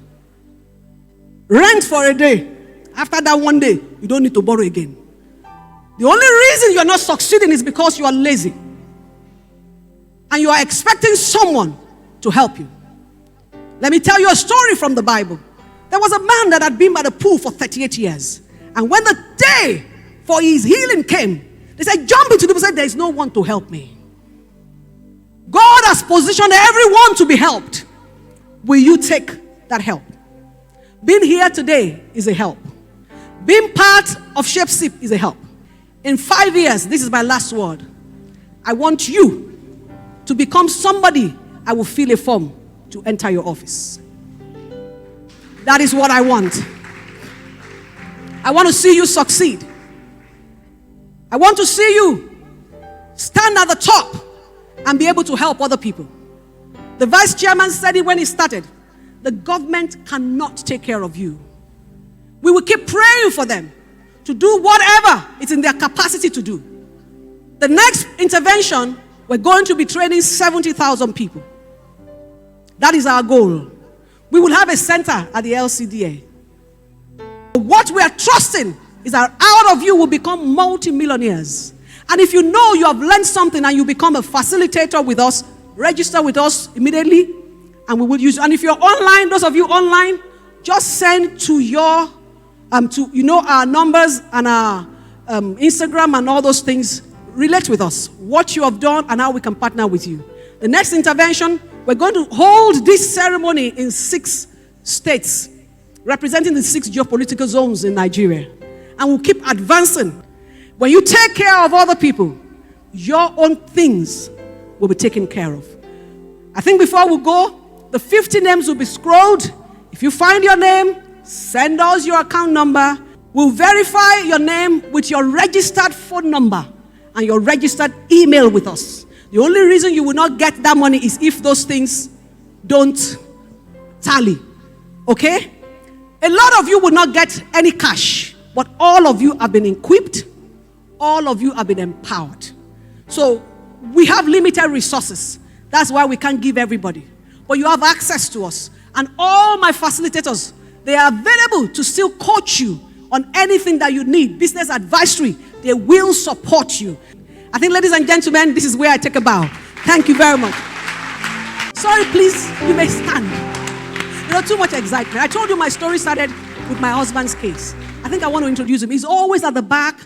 Rent for a day. After that 1 day, you don't need to borrow again. The only reason you are not succeeding is because you are lazy. And you are expecting someone to help you. Let me tell you a story from the Bible. There was a man that had been by the pool for 38 years. And when the day for his healing came, they said, jump into the pool. Said, there is no one to help me. God has positioned everyone to be helped. Will you take that help? Being here today is a help. Being part of Shape Sip is a help. In 5 years, this is my last word. I want you to become somebody I will fill a form to enter your office. That is what I want. I want to see you succeed. I want to see you stand at the top and be able to help other people. The vice chairman said it when he started. The government cannot take care of you. We will keep praying for them to do whatever it's in their capacity to do. The next intervention, we're going to be training 70,000 people. That is our goal. We will have a center at the LCDA. What we are trusting is that out of you will become multimillionaires. And if you know you have learned something and you become a facilitator with us, register with us immediately, and we will use. And if you're online, those of you online, just send to your, our numbers and our Instagram and all those things. Relate with us what you have done and how we can partner with you. The next intervention, we're going to hold this ceremony in 6 states, representing the 6 geopolitical zones in Nigeria. And we'll keep advancing. When you take care of other people, your own things will be taken care of. I think before we go, the 50 names will be scrolled. If you find your name, send us your account number. We'll verify your name with your registered phone number and your registered email with us. The only reason you will not get that money is if those things don't tally. Okay? A lot of you will not get any cash, but all of you have been equipped. All of you have been empowered. So we have limited resources. That's why we can't give everybody. But you have access to us. And all my facilitators, they are available to still coach you on anything that you need. Business advisory, they will support you. I think, ladies and gentlemen, this is where I take a bow. Thank you very much. Sorry, please, you may stand. Too much excitement. I told you my story started with my husband's case. I think I want to introduce him. He's always at the back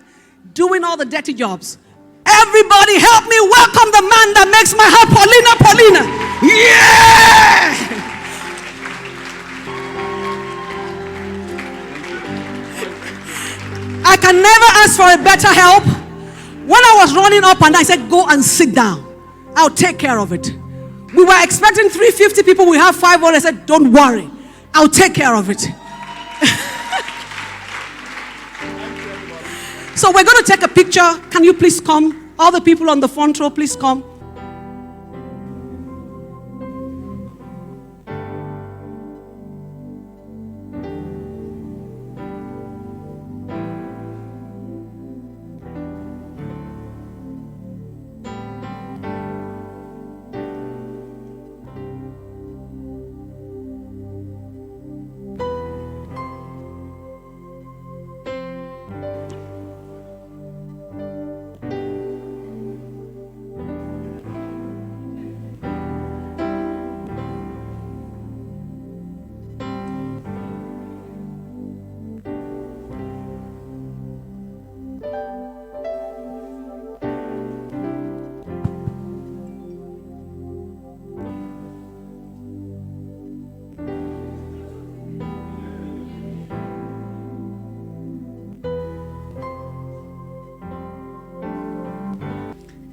doing all the dirty jobs. Everybody help me welcome the man that makes my heart Paulina. Yeah! I can never ask for a better help. When I was running up and I said, go and sit down. I'll take care of it. We were expecting 350 people. We have 500. I said, don't worry. I'll take care of it. So we're going to take a picture. Can you please come? All the people on the front row, please come.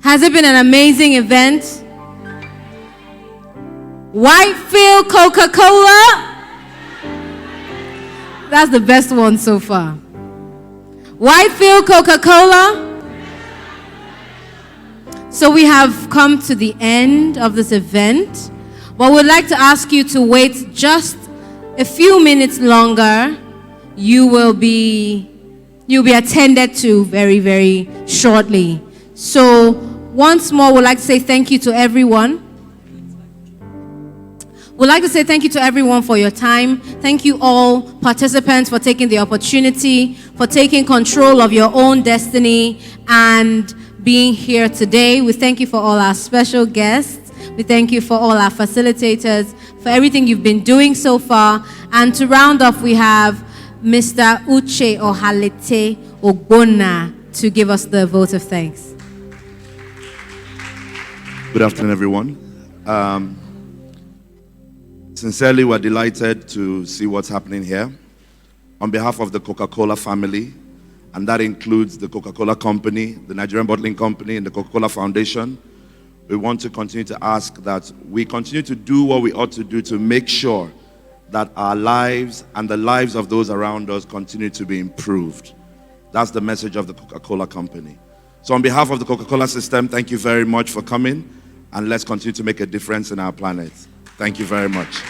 Has it been an amazing event? Whitefield Coca-Cola. That's the best one so far. Whitefield Coca-Cola. So we have come to the end of this event, but we'd like to ask you to wait just a few minutes longer. You'll be attended to very, very shortly. So once more, we'd like to say thank you to everyone. We'd like to say thank you to everyone for your time. Thank you all participants for taking the opportunity, for taking control of your own destiny and being here today. We thank you for all our special guests. We thank you for all our facilitators, for everything you've been doing so far. And to round off, we have Mr. Uche Ohalete Ogbonna to give us the vote of thanks. Good afternoon, everyone. Sincerely, we're delighted to see what's happening here. On behalf of the Coca-Cola family, and that includes the Coca-Cola Company, the Nigerian Bottling Company, and the Coca-Cola Foundation, we want to continue to ask that we continue to do what we ought to do to make sure that our lives and the lives of those around us continue to be improved. That's the message of the Coca-Cola Company. So on behalf of the Coca-Cola system, thank you very much for coming, and let's continue to make a difference in our planet. Thank you very much.